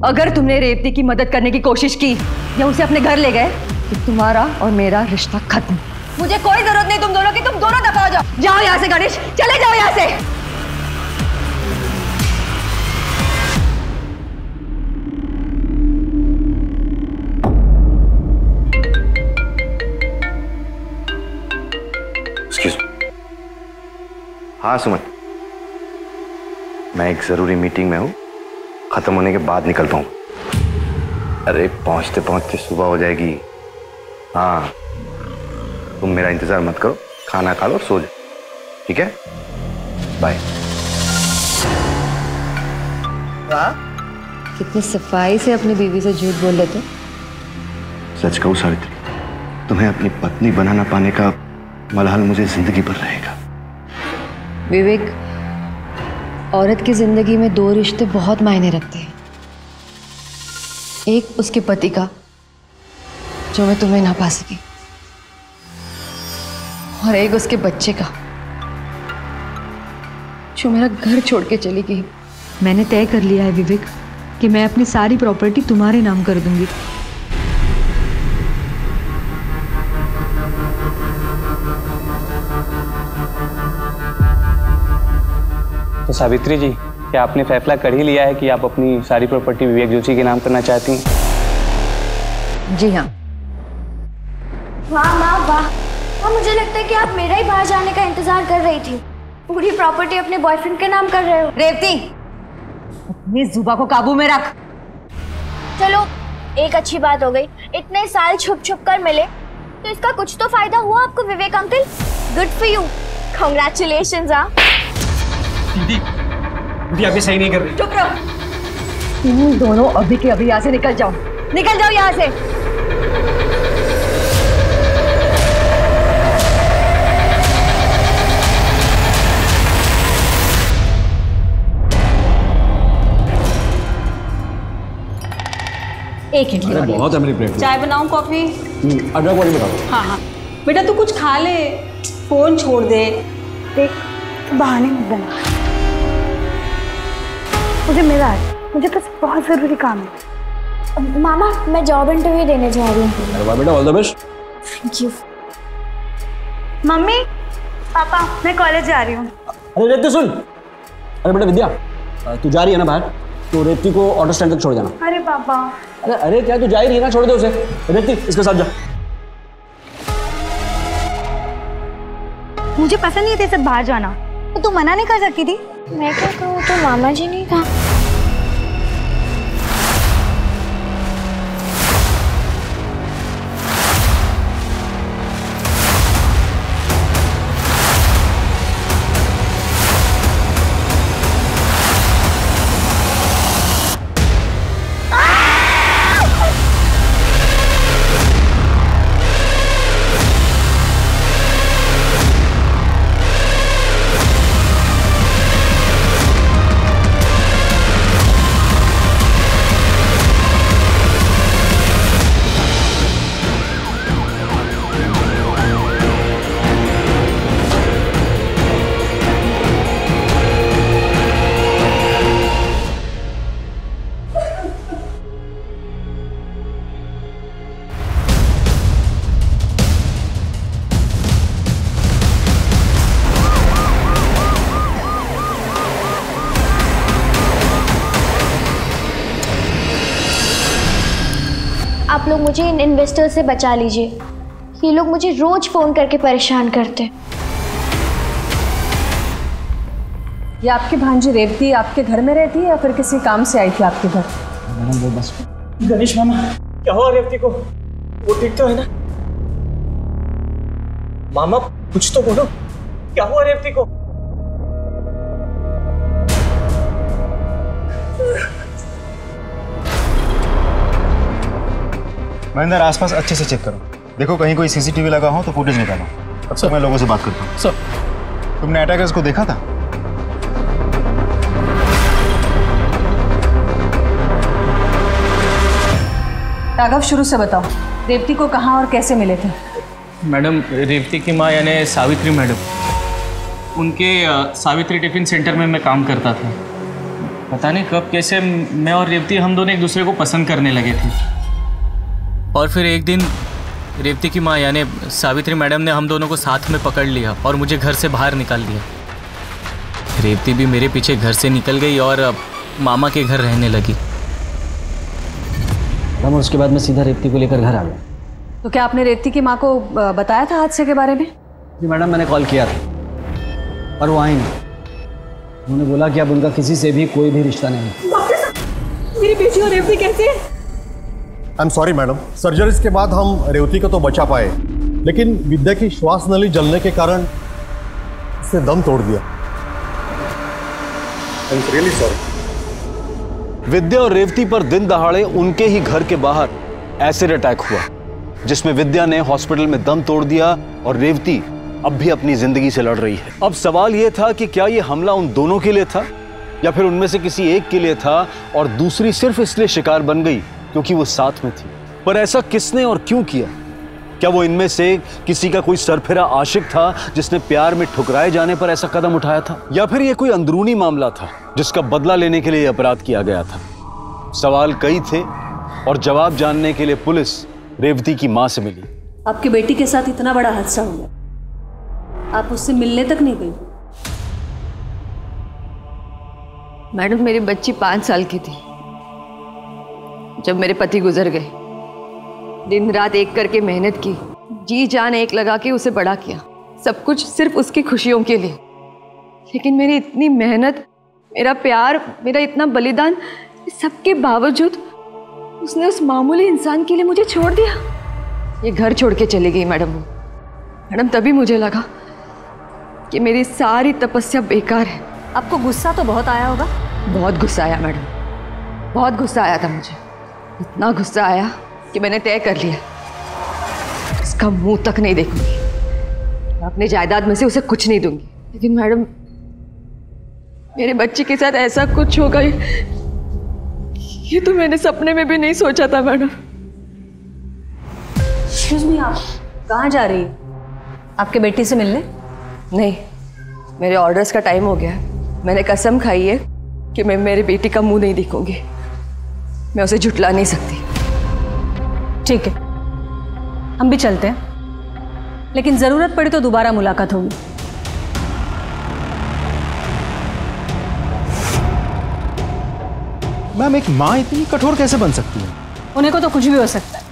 अगर तुमने रेवती की मदद करने की कोशिश की या उसे अपने घर ले गए तो तुम्हारा और मेरा रिश्ता खत्म। मुझे कोई जरूरत नहीं तुम दोनों की, तुम दोनों दफा हो जाओ। जाओ यहाँ से गणेश, चले जाओ यहाँ से। हाँ सुमन, मैं एक जरूरी मीटिंग में हूँ, खत्म होने के बाद निकल पाऊँ। अरे पहुँचते पहुँचते सुबह हो जाएगी। हाँ तुम मेरा इंतजार मत करो, खाना खा लो और सो जाओ, ठीक है? बाय। कितनी सफाई से अपनी बीवी से झूठ बोल लेते। सच कहूँ सावित्री, तुम्हें अपनी पत्नी बनाना पाने का मलहल मुझे जिंदगी भर रहेगा। विवेक, औरत की जिंदगी में दो रिश्ते बहुत मायने रखते हैं। एक उसके पति का, जो मैं तुम्हें ना पा सकी, और एक उसके बच्चे का, जो मेरा घर छोड़ के चली गई। मैंने तय कर लिया है विवेक कि मैं अपनी सारी प्रॉपर्टी तुम्हारे नाम कर दूंगी। तो सावित्री जी, क्या आपने फैसला कर ही लिया है कि आप अपनी सारी प्रॉपर्टी विवेक जोशी के नाम करना चाहती हैं? जी हाँ। वाह माँ वाह। हाँ, मुझे लगता है कि आप मेरा ही बाहर जाने का इंतजार कर रही थी। पूरी प्रॉपर्टी अपने बॉयफ्रेंड के नाम कर रहे हो। रेवती, अपनी जुबा को काबू में रख। चलो एक अच्छी बात हो गई, इतने साल छुप छुप कर मिले तो इसका कुछ तो फायदा हुआ आपको Vivek uncle. Good for you, congratulations. दीदी आप ये सही नहीं कर रही। चुप रहो। तुम दोनों अभी के अभी यहाँ से निकल जाओ, निकल जाओ यहाँ से। एक इडली अरे बहुत है मेरी प्लेट में। चाय बनाऊं, कॉफी? अदरक वाली बताओ। हाँ हाँ बेटा, तू कुछ खा ले, फोन छोड़ दे। देख बहाने मत बना। मुझे मिला है, मुझे बस बहुत ज़रूरी काम है। मामा मैं जॉब इंटरव्यू देने जा रही हूँ। अरे वाह बेटा, all the best. Thank you. Mummy papa, मैं कॉलेज जा रही हूँ। अरे रेवती सुन। अरे बेटा विद्या, तू जा रही है ना बाहर, तो रेवती को ऑटो स्टैंड तक छोड़ जाना। अरे पापा। अरे क्या तू जा ही रही है ना, छोड़ दे उसे। रेवती इसके साथ जा। मुझे पसंद नहीं है तेरे साथ बाहर जाना, तो तू मना नहीं कर सकती थी? मैं क्या कहूँ, तो मामा जी नहीं कहा। आप लोग मुझे इन इन्वेस्टर से बचा लीजिए। ये लोग मुझे रोज फोन करके परेशान करते हैं। ये आपकी भांजी रेवती आपके घर में रहती है या फिर किसी काम से आई थी आपके घर? मैडम वो बस। गणेश मामा, क्या हुआ रेवती को? वो ठीक तो है ना? मामा कुछ तो बोलो, क्या हुआ रेवती को? महेंद्र आसपास अच्छे से चेक करो, देखो कहीं कोई सीसीटीवी लगा हो तो फुटेज निकालो। अब तक मैं लोगों से बात करता हूँ। सर तुमने अटैकर्स को देखा था? राघव शुरू से बताओ, रेवती को कहाँ और कैसे मिले थे? मैडम रेवती की माँ यानी सावित्री मैडम, उनके सावित्री टिफिन सेंटर में मैं काम करता था। पता नहीं कब कैसे मैं और रेवती हम दोनों एक दूसरे को पसंद करने लगे थे। और फिर एक दिन रेवती की माँ यानी सावित्री मैडम ने हम दोनों को साथ में पकड़ लिया और मुझे घर से बाहर निकाल दिया। रेवती भी मेरे पीछे घर से निकल गई और मामा के घर रहने लगी। और उसके बाद मैं सीधा रेवती को लेकर घर आ गया। तो क्या आपने रेवती की माँ को बताया था हादसे के बारे में? जी मैडम, मैंने कॉल किया था पर वो आई नहीं। उन्होंने बोला कि अब उनका किसी से भी कोई भी रिश्ता नहीं। मेरी बेटी और रेवती कैसे? I am sorry madam, surgeries के बाद हम रेवती को तो बचा पाए, लेकिन विद्या की श्वास नली जलने के कारण उसने दम तोड़ दिया। I am really sorry. Vidya और रेवती पर दिन दहाड़े उनके ही घर के बाहर एसिड अटैक हुआ, जिसमें विद्या ने हॉस्पिटल में दम तोड़ दिया और रेवती अब भी अपनी जिंदगी से लड़ रही है। अब सवाल यह था कि क्या यह हमला उन दोनों के लिए था या फिर उनमें से किसी एक के लिए था और दूसरी सिर्फ इसलिए शिकार बन गई क्योंकि वो साथ में थी। पर ऐसा किसने और क्यों किया? क्या वो इनमें से किसी का कोई सरफिरा आशिक था जिसने प्यार में ठुकराए जाने पर ऐसा कदम उठाया था, या फिर ये कोई अंदरूनी मामला था जिसका बदला लेने के लिए अपराध किया गया था? सवाल कई थे और जवाब जानने के लिए पुलिस रेवती की मां से मिली। आपकी बेटी के साथ इतना बड़ा हादसा हुआ, आप उससे मिलने तक नहीं गई? मैडम मेरी बच्ची 5 साल की थी जब मेरे पति गुजर गए। दिन रात एक करके मेहनत की, जी जान एक लगा के उसे बड़ा किया, सब कुछ सिर्फ उसकी खुशियों के लिए। लेकिन मेरी इतनी मेहनत, मेरा प्यार, मेरा इतना बलिदान, सबके बावजूद उसने उस मामूली इंसान के लिए मुझे छोड़ दिया। ये घर छोड़ के चली गई मैडम वो। मैडम तभी मुझे लगा कि मेरी सारी तपस्या बेकार है। आपको गुस्सा तो बहुत आया होगा? बहुत गुस्सा आया मैडम, बहुत गुस्सा आया था मुझे। इतना गुस्सा आया कि मैंने तय कर लिया इसका मुंह तक नहीं देखूंगी, मैं अपने जायदाद में से उसे कुछ नहीं दूंगी। लेकिन मैडम मेरे बच्चे के साथ ऐसा कुछ होगा ये तो मैंने सपने में भी नहीं सोचा था मैडम। एक्सक्यूज मी, आप कहाँ जा रही हैं? आपके बेटी से मिलने? नहीं, मेरे ऑर्डर्स का टाइम हो गया है। मैंने कसम खाई है कि मैं मेरी बेटी का मुंह नहीं देखूंगी, मैं उसे झुठला नहीं सकती। ठीक है, हम भी चलते हैं, लेकिन जरूरत पड़ी तो दोबारा मुलाकात होगी। मैम, एक माँ इतनी कठोर कैसे बन सकती है? उन्हें को तो कुछ भी हो सकता है।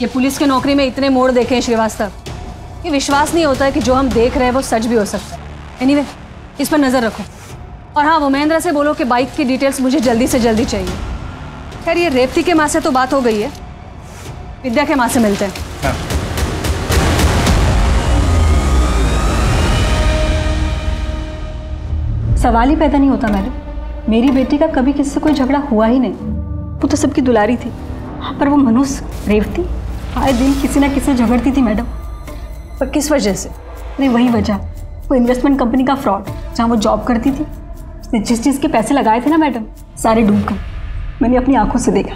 ये पुलिस की नौकरी में इतने मोड़ देखे हैं श्रीवास्तव, ये विश्वास नहीं होता है कि जो हम देख रहे हैं वो सच भी हो सकता है। एनीवे, इस पर नजर रखो। और हाँ, वो महेंद्र से बोलो कि बाइक की डिटेल्स मुझे जल्दी से जल्दी चाहिए। खैर, ये रेवती के माँ से तो बात हो गई है, विद्या के माँ से मिलते हैं। सवाल ही पैदा नहीं होता मैडम, मेरी बेटी का कभी किससे कोई झगड़ा हुआ ही नहीं। वो तो सबकी दुलारी थी। पर वो मनुष्य रेवती आए दिन किसी ना किसी से झगड़ती थी मैडम। पर किस वजह से? नहीं, वही वजह, वो इन्वेस्टमेंट कंपनी का फ्रॉड जहाँ वो जॉब करती थी। उसने जिस चीज़ के पैसे लगाए थे ना मैडम, सारे डूब गए। मैंने अपनी आंखों से देखा।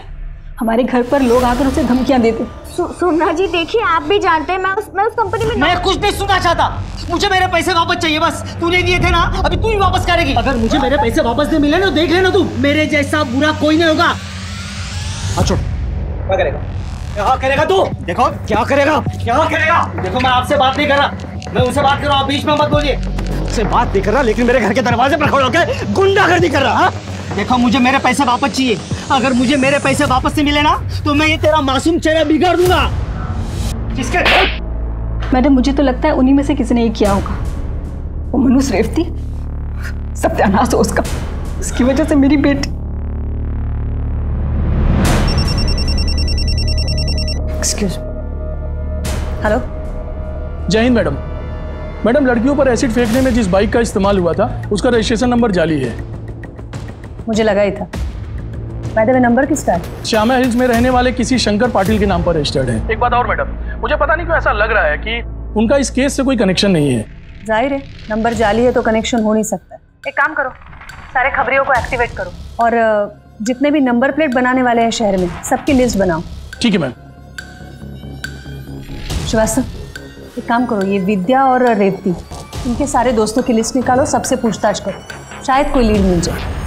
हमारे घर पर लोग आकर उसे धमकियां देते। सोमनाथ जी देखिए, आप भी जानते हैं मैं उस कंपनी में। मैं कुछ नहीं सुनना चाहता, मुझे मेरे पैसे वापस चाहिए बस। तूने दिए थे ना, अभी तू ही वापस करेगी। अगर मुझे मेरे पैसे वापस नहीं मिले ना, देख लेना तू, मेरे जैसा बुरा कोई नहीं होगा। अच्छा, क्या करेगा? क्या करेगा तू? देखो क्या करेगा, क्या करेगा? देखो मैं आपसे बात नहीं कर रहा, मैं उनसे बात कर रहा हूँ, बीच में मत बोलिए। से बात नहीं कर रहा, लेकिन मेरे घर के दरवाजे पर खड़े होकर गुंडागर्दी कर रहा। हाँ? देखो मुझे मेरे पैसे वापस चाहिए। अगर मुझे मेरे पैसे वापस नहीं मिले ना, तो मैं ये तेरा मासूम चेहरा बिगाड़ दूंगा। किसके? मैडम, मुझे तो लगता है उन्हीं में से किसी ने ये किया होगा। वो मनुष्य रेवती, सत्यानाश हो उसका, उसकी वजह से मेरी बेटी। एक्सक्यूज। हेलो। जय हिंद मैडम। मैडम, लड़कियों पर एसिड फेंकने में जिस बाइक का इस्तेमाल हुआ था, उसका रजिस्ट्रेशन नंबर जाली है। मुझे लगा ही था। बाय द वे नंबर किसका है? श्यामा हिल्स में रहने वाले किसी शंकर पाटिल के नाम पर रजिस्टर्ड है। एक बात और मैडम, मुझे पता नहीं क्यों ऐसा लग रहा है कि उनका इस केस से कोई कनेक्शन नहीं है। जाहिर है, नंबर जाली है तो कनेक्शन हो नहीं सकता। एक काम करो, सारे खबरियों को एक्टिवेट करो और जितने भी नंबर प्लेट बनाने वाले हैं शहर में सबकी लिस्ट बनाओ। ठीक है मैम। श्रीवास्तव, एक काम करो, ये विद्या और रेवती इनके सारे दोस्तों की लिस्ट निकालो, सबसे पूछताछ करो, शायद कोई लीड मिल जाए।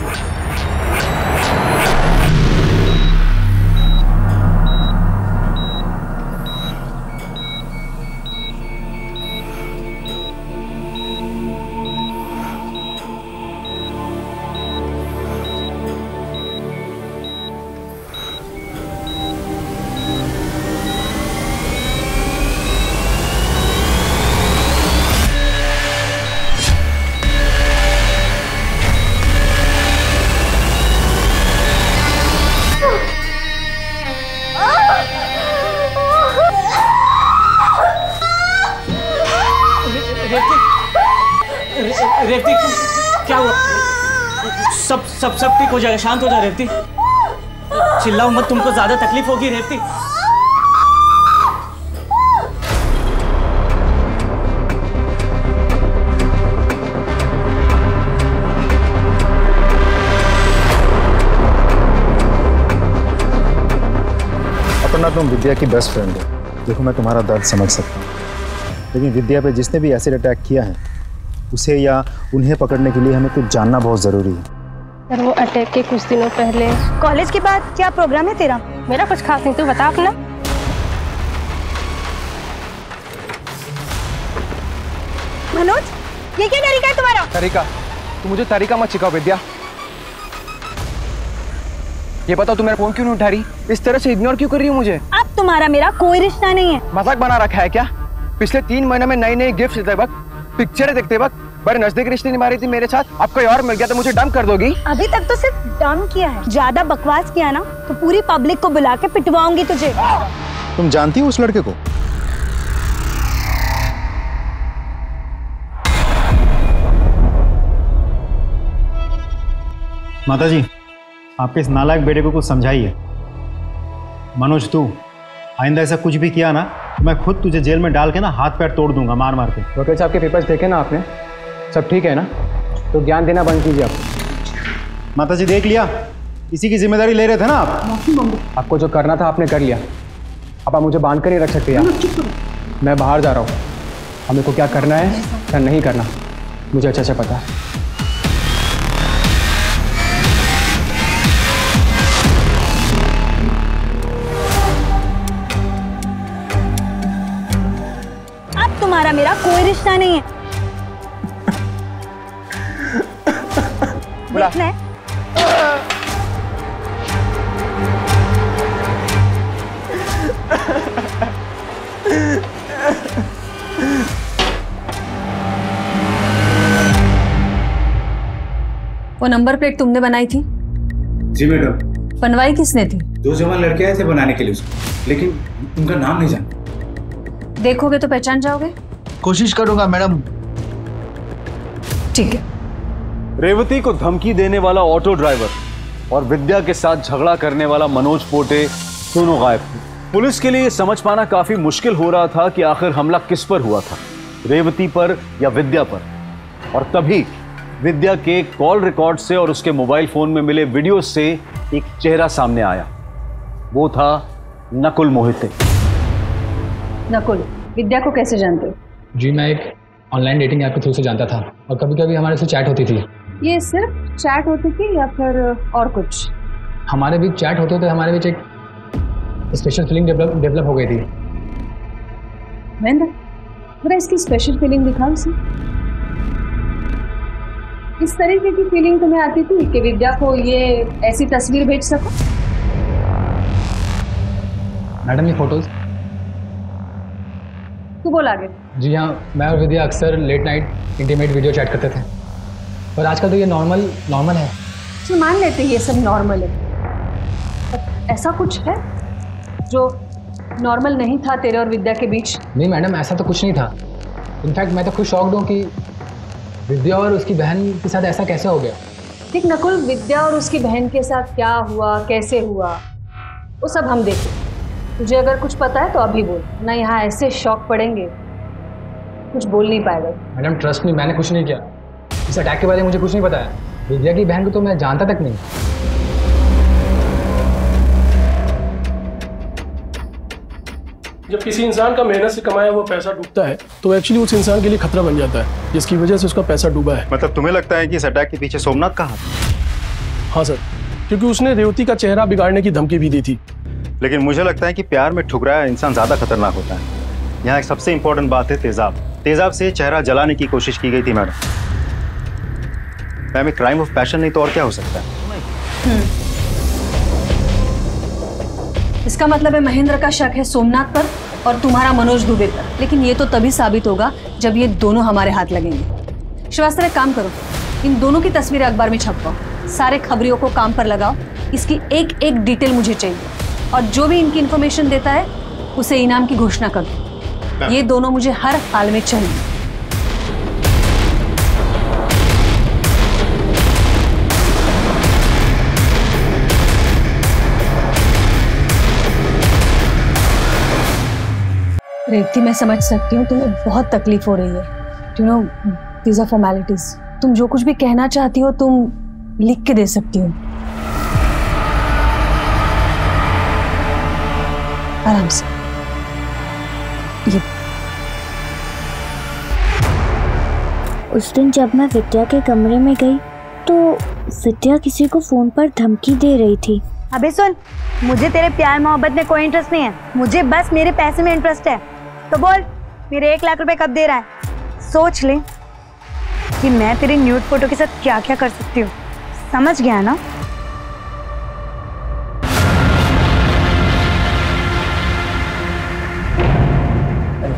रेवती क्या हुआ? सब ठीक हो जाएगा, शांत हो जा रेवती। चिल्लाओ मत, तुमको ज्यादा तकलीफ होगी रेवती। अपना तुम विद्या की बेस्ट फ्रेंड हो, देखो मैं तुम्हारा दर्द समझ सकता हूँ, लेकिन विद्या पे जिसने भी एसिड अटैक किया है उसे या उन्हें पकड़ने के लिए हमें कुछ जानना बहुत ज़रूरी है। सर, वो अटैक के कुछ दिनों पहले। कॉलेज के बाद क्या प्रोग्राम है तेरा? मेरा कुछ खास नहीं, तू बता अपना। मनोज, ये क्या तरीका है तुम्हारा? तरीका? तू मुझे तरीका मत सिखाओ विद्या। ये बताओ तू मेरा फोन क्यों नहीं उठा रही? इस तरह से इग्नोर क्यों कर रही हो मुझे? अब तुम्हारा मेरा कोई रिश्ता नहीं है। मजाक बना रखा है क्या? पिछले 3 महीने में नई नई गिफ्ट देते वक्त, पिक्चर देखते वक्त बड़े नजदीक रिश्ते निभा रही थी मेरे साथ, अब कोई और मिल गया तो मुझे डंप कर दोगी? अभी तक तो सिर्फ डंप किया है, ज्यादा बकवास किया ना तो पूरी पब्लिक को बुला के पिटवाऊंगी तुझे। तुम जानती हो उस लड़के को? माताजी, आपके इस नालायक बेटे को कुछ समझाइए। मनोज, तू आइंदा ऐसा कुछ भी किया ना तो मैं खुद तुझे जेल में डाल के ना हाथ पैर तोड़ दूंगा, मार मार के। वकील साहब के पेपर्स देखे ना आपने? सब ठीक है ना? तो ज्ञान देना बंद कीजिए आप। माताजी देख लिया, इसी की जिम्मेदारी ले रहे थे ना आप। आपको जो करना था आपने कर लिया, अब आप मुझे बांध कर नहीं रख सकते आप। मैं बाहर जा रहा हूँ, अब मेरे को क्या करना है क्या नहीं करना मुझे अच्छा से पता है। तुम्हारा मेरा कोई रिश्ता नहीं है। देखना है? वो नंबर प्लेट तुमने बनाई थी? जी मैडम। बनवाई किसने थी? 2 जवान लड़के आए थे बनाने के लिए उसको, लेकिन उनका नाम नहीं जानता। देखोगे तो पहचान जाओगे? कोशिश करूंगा मैडम। ठीक है। रेवती को धमकी देने वाला ऑटो ड्राइवर और विद्या के साथ झगड़ा करने वाला मनोज पोटे दोनों गायब थे। पुलिस के लिए समझ पाना काफी मुश्किल हो रहा था कि आखिर हमला किस पर हुआ था, रेवती पर या विद्या पर। और तभी विद्या के कॉल रिकॉर्ड से और उसके मोबाइल फोन में मिले वीडियो से एक चेहरा सामने आया। वो था नकुल मोहिते। नकुल, विद्या को कैसे जानते हो? जी मैं एक ऑनलाइन डेटिंग ऐप के थ्रू से जानता था और कभी कभी हमारे से चैट होती थी। ये सिर्फ चैट होती थी या फिर और कुछ? हमारे बीच चैट होते थे, हमारे बीच एक स्पेशल फीलिंग डेवलप हो गई थी। महेंद्र, जरा इसकी स्पेशल फीलिंग दिखाओ इसे। इस तरीके की फीलिंग तुम्हें आती थी कि विद्या को ये ऐसी तस्वीर भेज सको? मैडम ये फोटोज। तू बोल आगे। जी हाँ, मैं और विद्या अक्सर late night intimate video chat करते थे, पर आजकल तो ये नॉर्मल है। तो मान लेते ये सब नॉर्मल है, ऐसा कुछ है जो नॉर्मल नहीं था तेरे और विद्या के बीच? नहीं मैडम, ऐसा तो कुछ नहीं था। इनफैक्ट मैं तो खुद शॉक्ड हूँ कि विद्या और उसकी बहन के साथ ऐसा कैसे हो गया। ठीक नकुल, विद्या और उसकी बहन के साथ क्या हुआ, कैसे हुआ, वो सब हम देखें। तुझे अगर कुछ पता है तो अभी बोल, ना यहाँ ऐसे शॉक पड़ेंगे, कुछ बोल नहीं पाएगा। मैडम ट्रस्ट मी, मैंने कुछ नहीं किया। इस अटैक के बारे में मुझे कुछ नहीं पता है। विद्या की बहन को तो मैं जानता तक नहीं। जब किसी इंसान का मेहनत से कमाया हुआ पैसा डूबता है तो एक्चुअली उस इंसान के लिए खतरा बन जाता है, जिसकी वजह से उसका पैसा डूबा है। मतलब तुम्हें लगता है कि इस अटैक के पीछे सोमनाथ का हाथ? हाँ सर, क्योंकि उसने रेवती का चेहरा बिगाड़ने की धमकी भी दी थी। लेकिन मुझे लगता है कि प्यार में ठुकराया इंसान ज्यादा खतरनाक होता है। यहाँ एक सबसे इंपॉर्टेंट बात है तेजाब। तेजाब से चेहरा जलाने की कोशिश की गई थी madam. Ma'am, crime of passion नहीं तो और क्या हो सकता है? इसका मतलब है महेंद्र का शक है सोमनाथ पर और तुम्हारा मनोज दुबे पर। लेकिन ये तो तभी साबित होगा जब ये दोनों हमारे हाथ लगेंगे। श्रीवास्तव, एक काम करो, इन दोनों की तस्वीरें अखबार में छपवाओ, सारे खबरियों को काम पर लगाओ, इसकी एक एक डिटेल मुझे चाहिए और जो भी इनकी इंफॉर्मेशन देता है उसे इनाम की घोषणा कर दो। ये दोनों मुझे हर हाल में चाहिए। रेवती, मैं समझ सकती हूँ तुम्हें बहुत तकलीफ हो रही है। You know, these are formalities. तुम जो कुछ भी कहना चाहती हो तुम लिख के दे सकती हो। आराम से। ये उस दिन जब मैं विद्या के कमरे में गई तो विद्या किसी को फोन पर धमकी दे रही थी। अबे सुन, मुझे तेरे प्यार मोहब्बत में कोई इंटरेस्ट नहीं है, मुझे बस मेरे पैसे में इंटरेस्ट है। तो बोल, मेरे 1 लाख रुपए कब दे रहा है? सोच ले कि मैं तेरी न्यूड फोटो के साथ क्या क्या कर सकती हूँ। समझ गया ना?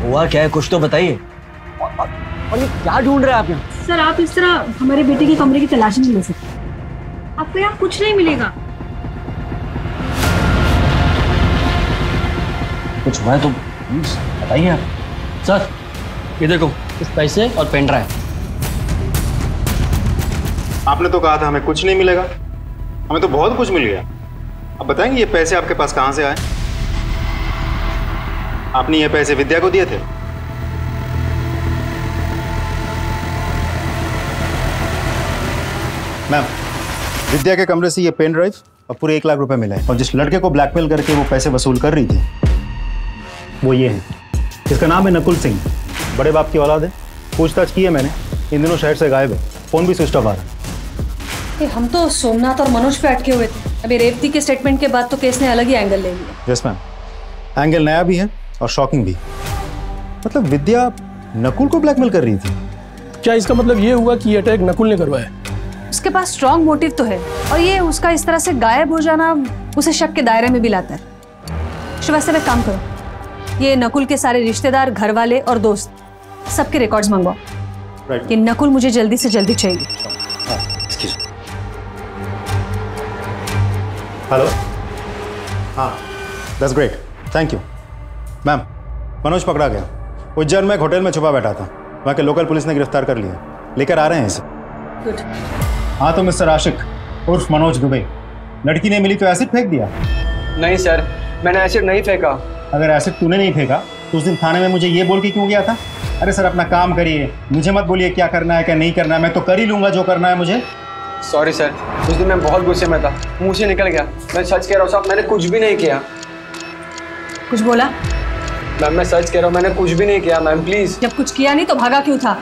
हुआ क्या है, कुछ तो बताइए। और ये क्या ढूंढ रहे हैं आप यहाँ? सर, आप इस तरह हमारे बेटे के कमरे की तलाशी नहीं ले सकते। आपको यहाँ कुछ नहीं मिलेगा। कुछ हुआ है तो बताइए आप। सर, ये देखो, कुछ पैसे और पेन ड्राइव। आपने तो कहा था हमें कुछ नहीं मिलेगा, हमें तो बहुत कुछ मिल गया। अब बताएंगे ये पैसे आपके पास कहाँ से आए? आपने ये पैसे विद्या को दिए थे? मैम, विद्या के कमरे से ये पेन ड्राइव और पूरे 1 लाख रुपए मिले हैं। और जिस लड़के को ब्लैकमेल करके वो पैसे वसूल कर रही थी वो ये है। इसका नाम है नकुल सिंह, बड़े बाप की औलाद है। पूछताछ की है मैंने, इन दिनों शहर से गायब है, फोन भी स्विच ऑफ आ रहा है। हम तो सोमनाथ और मनोज पे अटके हुए थे। अभी रेवती के स्टेटमेंट के बाद तो केस ने अलग ही एंगल ले लिया। यस मैम, एंगल नया भी है और शॉकिंग भी। मतलब विद्या नकुल को ब्लैकमेल कर रही थी। क्या इसका मतलब ये हुआ कि ये अटैक नकुल ने करवाया? उसके पास स्ट्रॉन्ग मोटिव तो है और ये उसका इस तरह से गायब हो जाना उसे शक के दायरे में भी लाता है। श्रीवास्तव, एक काम करो, ये नकुल के सारे रिश्तेदार, घर वाले और दोस्त सबके रिकॉर्ड्स मंगवाओ। ये नकुल मुझे जल्दी से जल्दी चाहिए। हेलो, हाँ, that's great, thank you. Ma'am, Manoj पकड़ा गया। उज्जैन में एक होटल में छुपा बैठा था, वहाँ के लोकल पुलिस ने गिरफ्तार कर लिया, लेकर आ रहे हैं इसे। गुड। हाँ तो मिस्टर आशिक उर्फ मनोज दुबे, लड़की ने मिली तो एसिड फेंक दिया? नहीं सर, मैंने एसिड नहीं फेंका। अगर एसिड तूने नहीं फेंका तो उस दिन थाने में मुझे ये बोल के क्यों गया था? अरे सर, अपना काम करिए, मुझे मत बोलिए क्या करना है क्या नहीं करना है, मैं तो कर ही लूंगा जो करना है मुझे। सॉरी सर, उस दिन मैं बहुत गुस्से में था, मुंह से निकल गया। मैं सच कह रहा हूँ साहब, मैंने कुछ भी नहीं किया। कुछ बोला? मैम, मैं सच कह रहा हूँ, मैंने कुछ भी नहीं किया मैम, प्लीज। जब कुछ किया नहीं तो भागा क्यों था?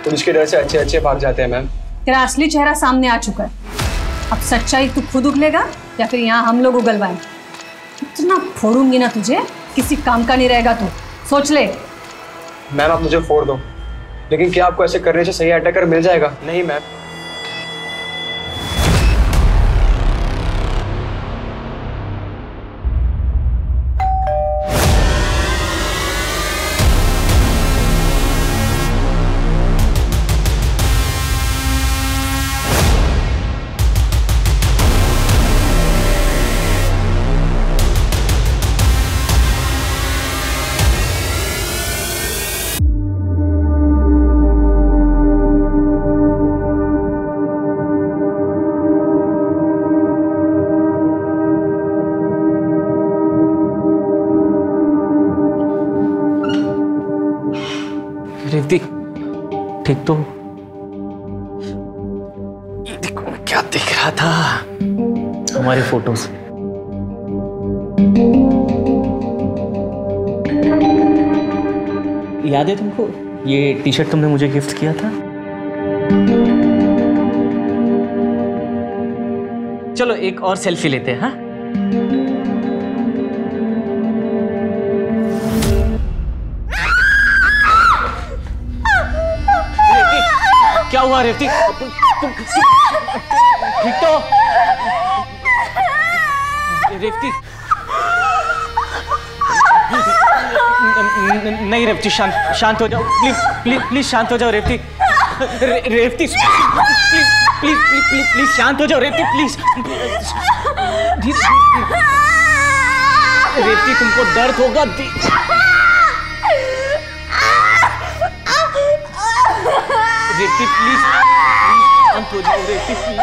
पुलिस के डर से अच्छे अच्छे भाग जाते हैं मैम। तेरा असली चेहरा सामने आ चुका है, अब सच्चाई तू खुद उगलेगा या फिर यहाँ हम लोग उगलवाएं? इतना फोड़ूंगी ना तुझे, किसी काम का नहीं रहेगा तू, सोच ले। मैम, आप मुझे फोड़ दो, लेकिन क्या आपको ऐसे करने से सही अटैकर मिल जाएगा? नहीं मैम। रेवती ठीक तो? ये देखो क्या दिख रहा था हमारे फोटोज। याद है तुमको ये टी शर्ट तुमने मुझे गिफ्ट किया था? चलो एक और सेल्फी लेते हैं। हाँ क्या हुआ रेवती? तुम ठीक तो? रेवती नहीं रेवती, शांत हो जाओ प्लीज प्लीज प्लीज शांत हो जाओ Revati. Revati please please please please शांत हो जाओ रेवती प्लीज। रेवती तुमको दर्द होगा। रेवती प्लीज शांत हो जाओ रेवती प्लीज।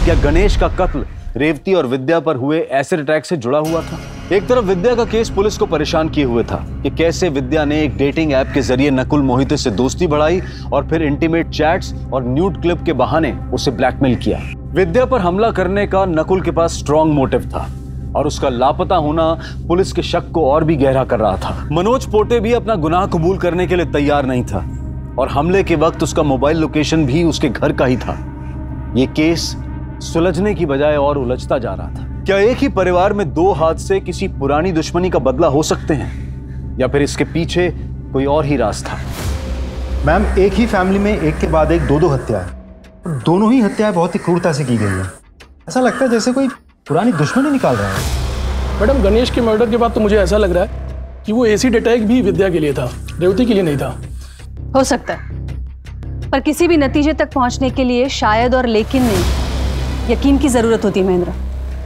क्या गणेश का कत्ल रेवती और विद्या पर हुए एसिड अटैक से जुड़ा हुआ था? एक तरफ विद्या का केस पुलिस को परेशान किए हुए था कि कैसे विद्या ने एक डेटिंग ऐप के जरिए नकुल मोहिते से दोस्ती बढ़ाई और फिर इंटीमेट चैट्स और न्यूड क्लिप के बहाने उसे ब्लैकमेल किया। विद्या पर हमला करने का नकुल के पास स्ट्रॉन्ग मोटिव था और उसका लापता होना पुलिस के शक को और भी गहरा कर रहा था। मनोज पोटे भी अपना गुनाह कबूल करने के लिए तैयार नहीं था और हमले के वक्त उसका मोबाइल लोकेशन भी उसके घर का ही था। ये केस सुलझने की बजाय और उलझता जा रहा था। क्या एक ही परिवार में दो हाथ से किसी पुरानी दुश्मनी का बदला हो सकते हैं या फिर इसके पीछे कोई और ही राज था? मैम, एक ही फैमिली में एक के बाद एक दो हत्याएं, दोनों ही हत्याएं बहुत ही क्रूरता से की गई है। ऐसा लगता है जैसे कोई पुरानी दुश्मनी निकाल रहा है। मैडम, गणेश के मर्डर के बाद तो मुझे ऐसा लग रहा है कि वो एसिड अटैक भी विद्या के लिए था, रेवती के लिए नहीं था। हो सकता है, पर किसी भी नतीजे तक पहुंचने के लिए शायद और लेकिन नहीं, यकीन की जरूरत होती है महेंद्र।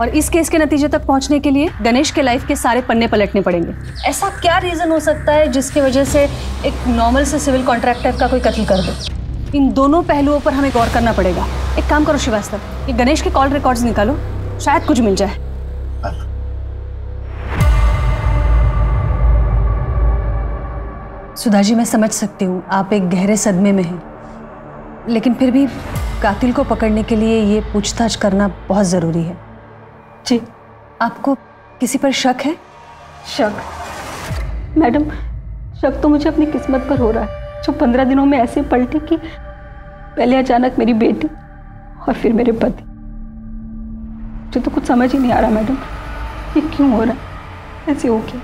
और इस केस के नतीजे तक पहुंचने के लिए गणेश के लाइफ के सारे पन्ने पलटने पड़ेंगे। ऐसा क्या रीजन हो सकता है जिसकी वजह से एक नॉर्मल से सिविल कॉन्ट्रैक्टर का कोई कत्ल कर दे? इन दोनों पहलुओं पर हमें गौर करना पड़ेगा। एक काम करो श्रीवास्तव, ये गणेश के कॉल रिकॉर्ड्स निकालो, शायद कुछ मिल जाए। सुधा जी, मैं समझ सकती हूँ आप एक गहरे सदमे में हैं, लेकिन फिर भी कातिल को पकड़ने के लिए ये पूछताछ करना बहुत जरूरी है। जी, आपको किसी पर शक है? शक? मैडम, शक तो मुझे अपनी किस्मत पर हो रहा है, जो 15 दिनों में ऐसे पलटी कि पहले अचानक मेरी बेटी और फिर मेरे पति। मुझे तो कुछ समझ ही नहीं आ रहा मैडम, ये क्यों हो रहा है, ऐसे हो गया।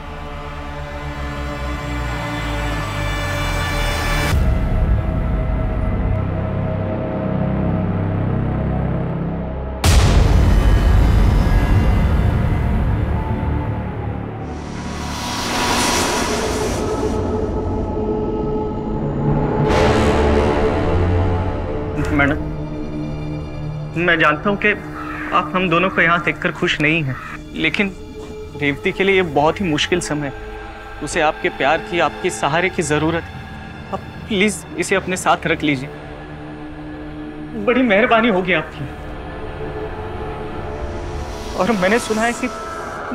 मैडम, मैं जानता हूँ कि आप हम दोनों को यहाँ देखकर खुश नहीं हैं, लेकिन रेवती के लिए ये बहुत ही मुश्किल समय है। उसे आपके प्यार की, आपके सहारे की ज़रूरत है। आप प्लीज़ इसे अपने साथ रख लीजिए, बड़ी मेहरबानी होगी आपकी। और मैंने सुना है कि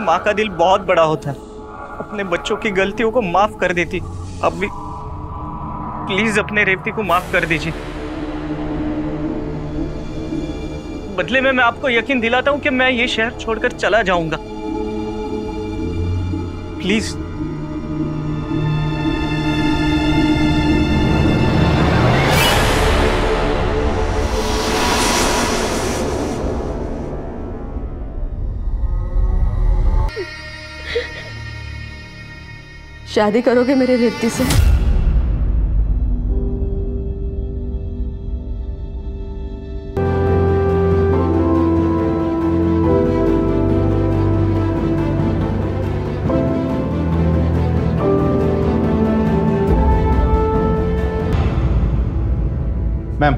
माँ का दिल बहुत बड़ा होता है, अपने बच्चों की गलतियों को माफ़ कर देती। अब भी प्लीज़ अपने रेवती को माफ़ कर दीजिए। बदले में मैं आपको यकीन दिलाता हूं कि मैं ये शहर छोड़कर चला जाऊंगा। प्लीज। शादी करोगे मेरे रेवती से? मैम,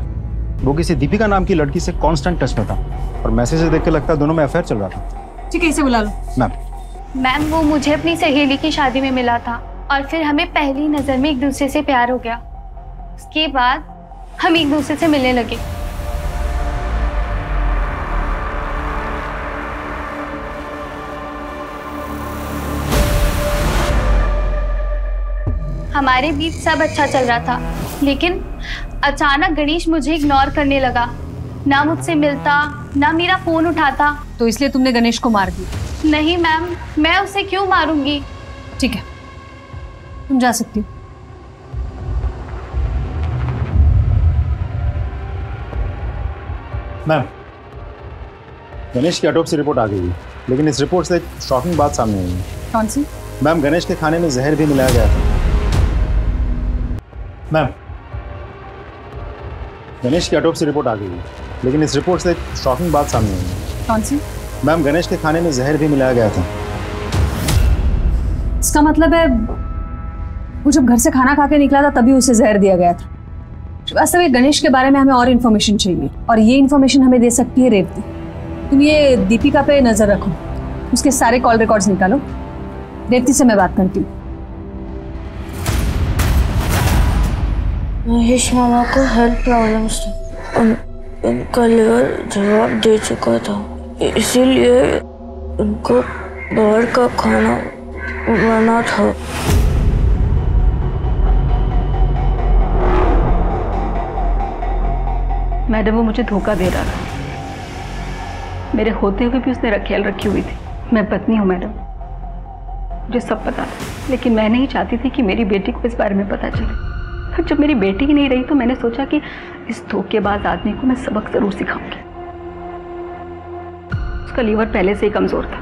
वो किसी दीपिका नाम की लड़की से कांस्टेंट टच में था और मैसेज देख के लगता है दोनों में अफेयर चल रहा था। ठीक है, इसे बुला लो। मैम, मैम, वो मुझे अपनी सहेली की शादी में मिला था और फिर हमें पहली नज़र में एक दूसरे से प्यार हो गया। उसके बाद हम एक दूसरे से मिलने लगे। हमारे बीच सब अच्छा चल रहा था, लेकिन अचानक गणेश मुझे इग्नोर करने लगा। ना मुझसे मिलता, ना मेरा फोन उठाता। तो इसलिए तुमने गणेश को मार दिया? नहीं मैम, मैं उसे क्यों मारूंगी। ठीक है, तुम जा सकती हो। मैम, गणेश की ऑटोप्सी रिपोर्ट आ गई है, लेकिन इस रिपोर्ट से एक शॉकिंग बात सामने आई है। कौन सी? मैम, गणेश के खाने में जहर भी मिलाया गया था। मैम, गणेश की ऑटोप्सी रिपोर्ट आ गई है, लेकिन इस रिपोर्ट से एक शॉकिंग बात सामने आई है। कौन सी? मैम, गणेश के खाने में जहर भी मिलाया गया था। इसका मतलब है वो जब घर से खाना खा के निकला था तभी उसे जहर दिया गया था। वास्तव में गणेश के बारे में हमें और इन्फॉर्मेशन चाहिए, और ये इन्फॉर्मेशन हमें दे सकती है रेवती। तुम ये दीपिका पे नजर रखो, उसके सारे कॉल रिकॉर्ड्स निकालो। रेवती से मैं बात करती हूँ। महेश मामा को हेल्थ प्रॉब्लम्स थी, उनका लिवर जवाब दे चुका था, इसीलिए उनको बाहर का खाना बना था। मैडम, वो मुझे धोखा दे रहा था। मेरे होते हुए भी उसने ख्याल रखी हुई थी। मैं पत्नी हूँ मैडम, मुझे सब पता था, लेकिन मैं नहीं चाहती थी कि मेरी बेटी को इस बारे में पता चले। फिर जब मेरी बेटी ही नहीं रही तो मैंने सोचा कि इस धोखेबाज आदमी को मैं सबक जरूर सिखाऊंगी। उसका लीवर पहले से ही कमजोर था।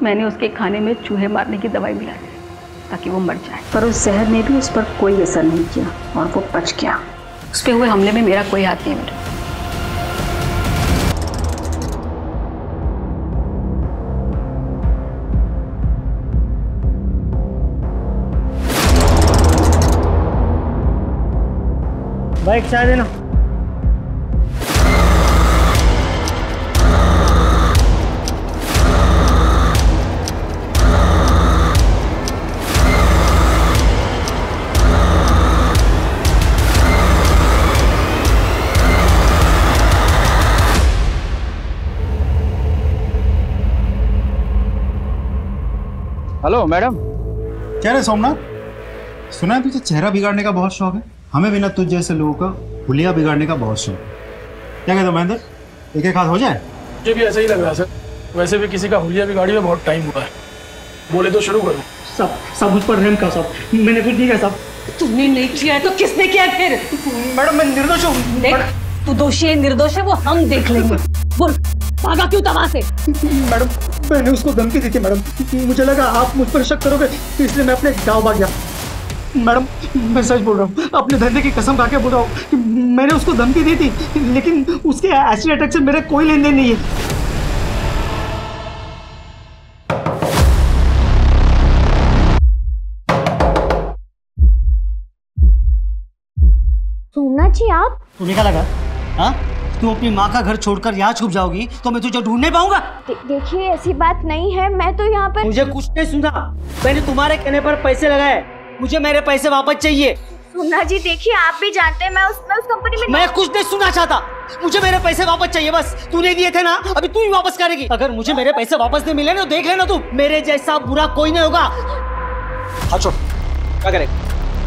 मैंने उसके खाने में चूहे मारने की दवाई मिला दी ताकि वो मर जाए, पर उस जहर ने भी उस पर कोई असर नहीं किया और वो बच गया। उस पे हुए हमले में मेरा कोई हाथ नहीं है मैडम। बाइक चाय देना। Hello madam. क्या रे सोमनाथ, सुना है तुझे चेहरा बिगाड़ने का बहुत शौक है। हमें भी ना तुझ जैसे लोगों का हुलिया बिगाड़ने का बहुत शौक। क्या कहते हो महेंद्र, एक एक हाथ हो जाए? मुझे भी ऐसा ही लग रहा है सर। वैसे भी किसी का हुलिया बिगाड़ी में बहुत टाइम हुआ है। बोले तो शुरू करो। सब मुझ पर रहम का साहब, मैंने कुछ नहीं किया साहब। तुमने नहीं किया है तो किसने किया है फिर? मैडम, मैं निर्दोष हूँ। देख, तू दोषी है निर्दोष है वो हम देख लेंगे। बोल, भागा क्यों तबाह से? मैडम, मैंने उसको धमकी दी थी मैडम। मुझे लगा आप मुझ पर शक करोगे, तो इसलिए मैं अपने गाँव भाग गया। मैडम, मैं सच बोल रहा हूँ, अपने धंधे की कसम खा के बोल रहा हूँ कि मैंने उसको धमकी दी थी, लेकिन उसके एसिड अटैक से मेरा कोई लेन देन नहीं है। सोमनाथ जी, आप? तुम्हें क्या लगा? हाँ, तुम अपनी माँ का घर छोड़कर यहाँ छुप जाओगी तो मैं तुझे ढूंढ नहीं पाऊंगा। देखिए, ऐसी बात नहीं है। मैं तो यहाँ पर मुझे कुछ नहीं सुना। मैंने तुम्हारे कहने पर पैसे लगाए, मुझे मेरे पैसे वापस चाहिए। सोमनाथ जी देखिए, आप भी जानते हैं मैं उस कंपनी में मैं कुछ नहीं सुनना चाहता। मुझे मेरे पैसे वापस चाहिए बस। तूने दिए थे ना, अभी तू ही वापस करेगी। अगर मुझे मेरे पैसे वापस नहीं मिले ना, तो देख लेना तू, मेरे जैसा बुरा कोई नहीं होगा। हाँ छोड़, क्या करेगा?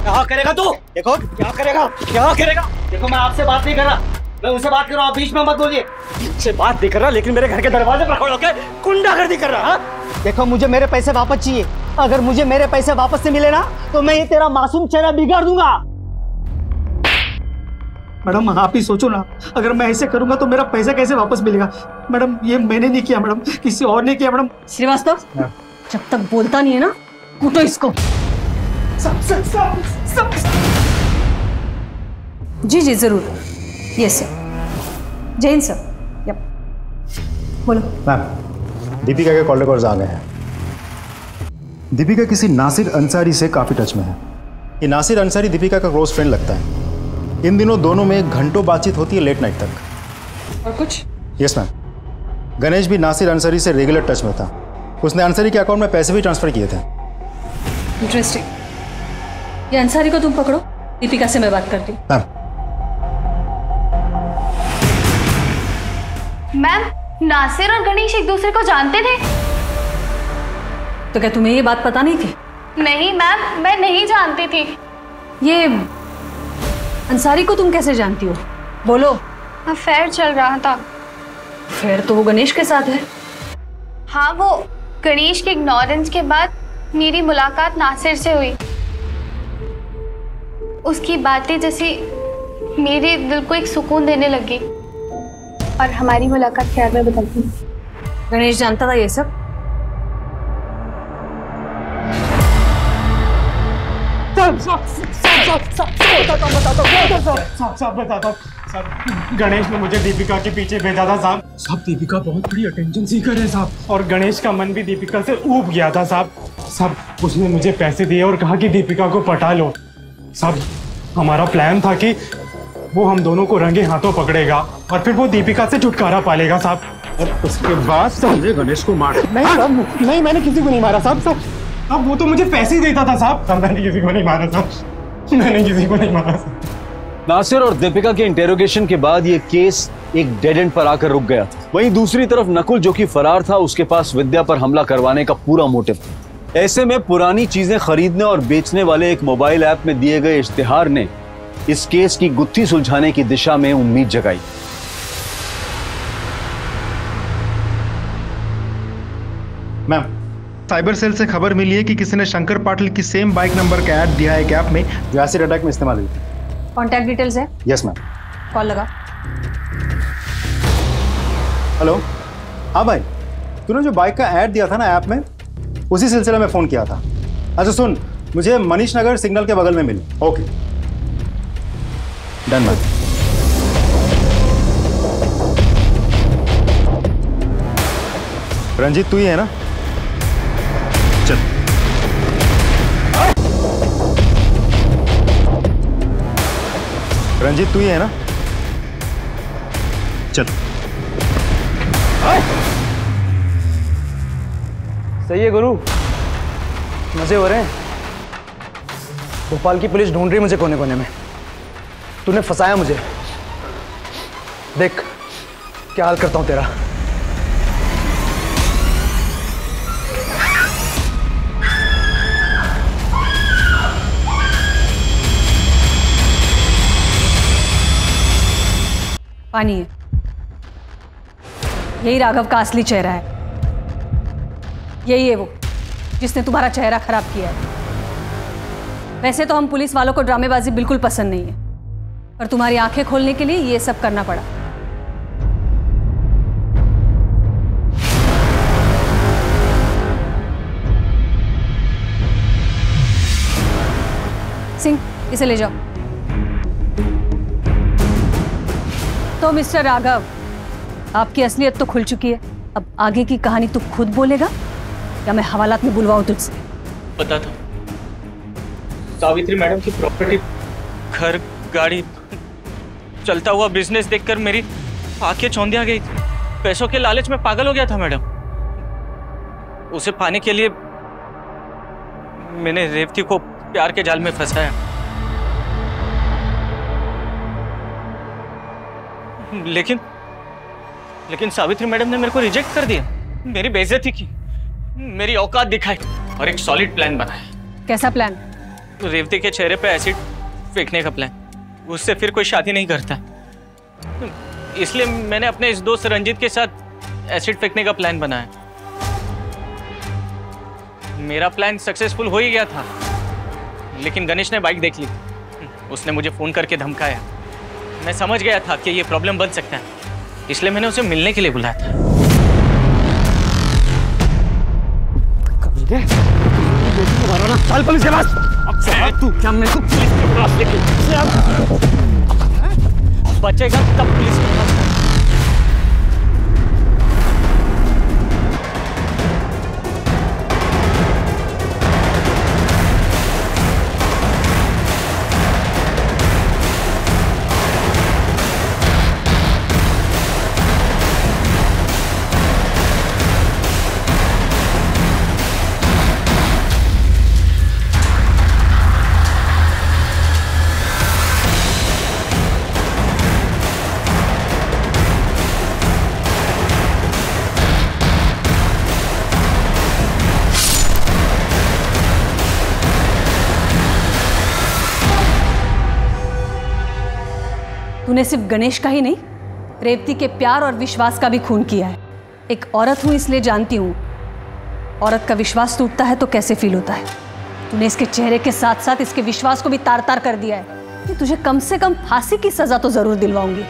क्या करेगा तू? देखो क्या करेगा, क्या करेगा? देखो, मैं आपसे बात नहीं कर रहा, मैं उनसे बात कर रहा हूँ। आप बीच में मत बोलिए। मुझसे बात नहीं कर रहा, लेकिन मेरे घर के दरवाजे पर खड़े होकर गुंडागर्दी कर रहा। देखो, मुझे मेरे पैसे वापस चाहिए। अगर मुझे मेरे पैसे वापस से मिले ना, तो मैं ये तेरा मासूम चेहरा बिगाड़ दूंगा। मैडम, आप ही सोचो ना, अगर मैं ऐसे करूंगा तो मेरा पैसा कैसे वापस मिलेगा? मैडम, ये मैंने नहीं किया मैडम, किसी और ने किया मैडम। श्रीवास्तव, जब तक बोलता नहीं है ना, कूटो इसको। सब। जी जरूर। Yes sir. Jain sir. Yup, बोलो। मैम, दीपिका के कॉल रिकॉर्ड्स आ गए हैं। दीपिका किसी नासिर अंसारी से काफ़ी टच में है। ये नासिर अंसारी दीपिका का क्लोज फ्रेंड लगता है। इन दिनों दोनों में घंटों बातचीत होती है, लेट नाइट तक। और कुछ? यस मैम, गणेश भी नासिर अंसारी से रेगुलर टच में था। उसने अंसारी के अकाउंट में पैसे भी ट्रांसफ़र किए थे। इंटरेस्टिंग। ये अंसारी को तुम पकड़ो, दीपिका से मैं बात करती हूँ। मैम, नासिर और गणेश एक दूसरे को जानते थे? तो क्या तुम्हें ये बात पता नहीं थी? नहीं मैम, मैं नहीं जानती थी। ये अंसारी को तुम कैसे जानती हो? बोलो। अफेयर चल रहा था। अफेयर तो वो गणेश के साथ है। हाँ, वो गणेश के इग्नोरेंस के बाद मेरी मुलाकात नासिर से हुई। उसकी बातें जैसे मेरे दिल को एक सुकून देने लगी और हमारी मुलाकात प्यार में बदल गई। गणेश जानता था ये सब? गणेश ने मुझे दीपिका के पीछे भेजा था साहब। साहब दीपिका बहुत बड़ी अटेंशन सीकर है साहब, और गणेश का मन भी दीपिका से ऊब गया था साहब। साहब उसने मुझे पैसे दिए और कहा कि दीपिका को पटा लो। साहब हमारा प्लान था कि वो हम दोनों को रंगे हाथों पकड़ेगा और फिर वो दीपिका से छुटकारा पालेगा साहब। और उसके बाद मुझे गणेश को मार। नहीं साहब, नहीं, मैंने किसी को नहीं मारा साहब। साहब वो तो मुझे पैसे ही देता था साहब। मैंने किसी को नहीं मारा साहब, मैंने किसी को नहीं मारा साहब। नासिर और दीपिका के इंटेरोगेशन के बाद ये केस एक डेड एंड पर आकर रुक गया था। वहीं दूसरी तरफ नकुल जो कि फरार था, उसके पास विद्या पर हमला करवाने का पूरा मोटिव था। ऐसे में पुरानी चीजें खरीदने और बेचने वाले एक मोबाइल ऐप में दिए गए इश्तिहार ने इस केस की गुत्थी सुलझाने की दिशा में उम्मीद जगाई। मैम, साइबर सेल से खबर मिली है कि किसी ने शंकर पाटिल की सेम बाइक नंबर का ऐड दिया है एक ऐप में जो एसिड अटैक में इस्तेमाल हुई थी। कॉन्टैक्ट डिटेल्स है? Yes ma'am. कॉल लगा। हेलो, हाँ भाई, तूने जो बाइक का ऐड दिया था ना ऐप में, उसी सिलसिले में फ़ोन किया था। अच्छा सुन, मुझे मनीष नगर सिग्नल के बगल में मिली। Okay done ma'am. रंजीत तू ही है ना? चल। रंजीत तू ही है ना? चल। सही है गुरु, मजे हो रहे हैं। भोपाल की पुलिस ढूंढ रही है मुझे कोने कोने में। तूने फंसाया मुझे। देख क्या हाल करता हूं तेरा। पानी है। यही राघव का असली चेहरा है। यही है वो जिसने तुम्हारा चेहरा खराब किया है। वैसे तो हम पुलिस वालों को ड्रामेबाजी बिल्कुल पसंद नहीं है, पर तुम्हारी आंखें खोलने के लिए ये सब करना पड़ा। सिंह, इसे ले जाओ। तो मिस्टर राघव, आपकी असलियत तो खुल चुकी है। अब आगे की कहानी तू खुद बोलेगा या मैं हवालात में बुलवाऊं तुझसे? पता था सावित्री मैडम की प्रॉपर्टी, घर, गाड़ी, चलता हुआ बिजनेस देखकर मेरी आंखें चौंधिया गई थी। पैसों के लालच में पागल हो गया था मैडम। उसे पाने के लिए मैंने रेवती को प्यार के जाल में फंसाया। लेकिन सावित्री मैडम ने मेरे को रिजेक्ट कर दिया, मेरी बेइज्जती की, मेरी औकात दिखाई और एक सॉलिड प्लान बनाया। कैसा प्लान? रेवती के चेहरे पे एसिड फेंकने का प्लान। उससे फिर कोई शादी नहीं करता, इसलिए मैंने अपने इस दोस्त रंजीत के साथ एसिड फेंकने का प्लान बनाया। मेरा प्लान सक्सेसफुल हो ही गया था, लेकिन गणेश ने बाइक देख ली। उसने मुझे फोन करके धमकाया। मैं समझ गया था कि ये प्रॉब्लम बन सकता है, इसलिए मैंने उसे मिलने के लिए बुलाया था। चल पुलिस के पास। तू क्या मेरे को पुलिस के पास लेके बचेगा तब पुलिस के पास। तूने सिर्फ गणेश का ही नहीं, रेवती के प्यार और विश्वास का भी खून किया है। एक औरत हूं इसलिए जानती हूं औरत का विश्वास टूटता है तो कैसे फील होता है। तूने इसके चेहरे के साथ साथ इसके विश्वास को भी तार तार कर दिया है। कि तुझे कम से कम फांसी की सजा तो जरूर दिलवाऊंगी।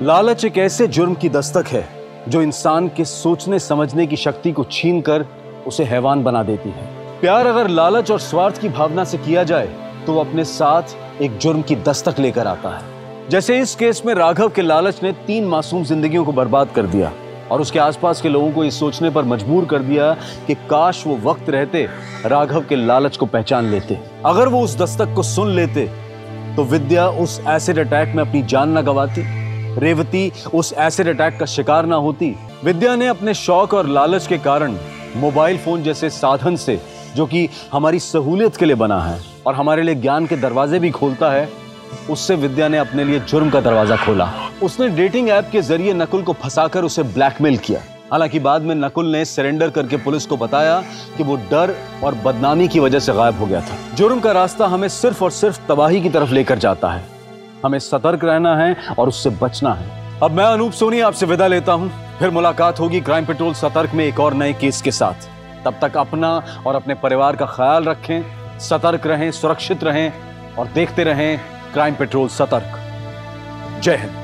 लालच एक ऐसे जुर्म की दस्तक है जो इंसान के सोचने समझने की शक्ति को छीनकर उसे हैवान बना देती है। प्यार अगर लालच और स्वार्थ की भावना से किया जाए तो वो अपने साथ एक जुर्म की दस्तक लेकर आता है। जैसे इस केस में राघव के लालच ने 3 मासूम जिंदगियों को बर्बाद कर दिया और उसके आसपास के लोगों को इस सोचने पर मजबूर कर दिया कि काश वो वक्त रहते राघव के लालच को पहचान लेते। अगर वो उस दस्तक को सुन लेते तो विद्या उस एसिड अटैक में अपनी जान न गंवाती, रेवती उस एसिड अटैक का शिकार ना होती। विद्या ने अपने शौक और लालच के कारण मोबाइल फोन जैसे साधन से, जो कि हमारी सहूलियत के लिए बना है और हमारे लिए ज्ञान के दरवाजे भी खोलता है, उससे विद्या ने अपने लिए जुर्म का दरवाजा खोला। उसने डेटिंग ऐप के जरिए नकुल को फंसाकर उसे ब्लैकमेल किया। हालांकि बाद में नकुल ने सरेंडर करके पुलिस को बताया कि वो डर और बदनामी की वजह से गायब हो गया था। जुर्म का रास्ता हमें सिर्फ और सिर्फ तबाही की तरफ लेकर जाता है। हमें सतर्क रहना है और उससे बचना है। अब मैं अनूप सोनी आपसे विदा लेता हूं। फिर मुलाकात होगी क्राइम पेट्रोल सतर्क में एक और नए केस के साथ। तब तक अपना और अपने परिवार का ख्याल रखें, सतर्क रहें, सुरक्षित रहें और देखते रहें क्राइम पेट्रोल सतर्क। जय हिंद।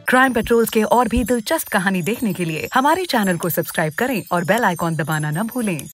क्राइम पेट्रोल के और भी दिलचस्प कहानी देखने के लिए हमारे चैनल को सब्सक्राइब करें और बेल आइकॉन दबाना न भूलें।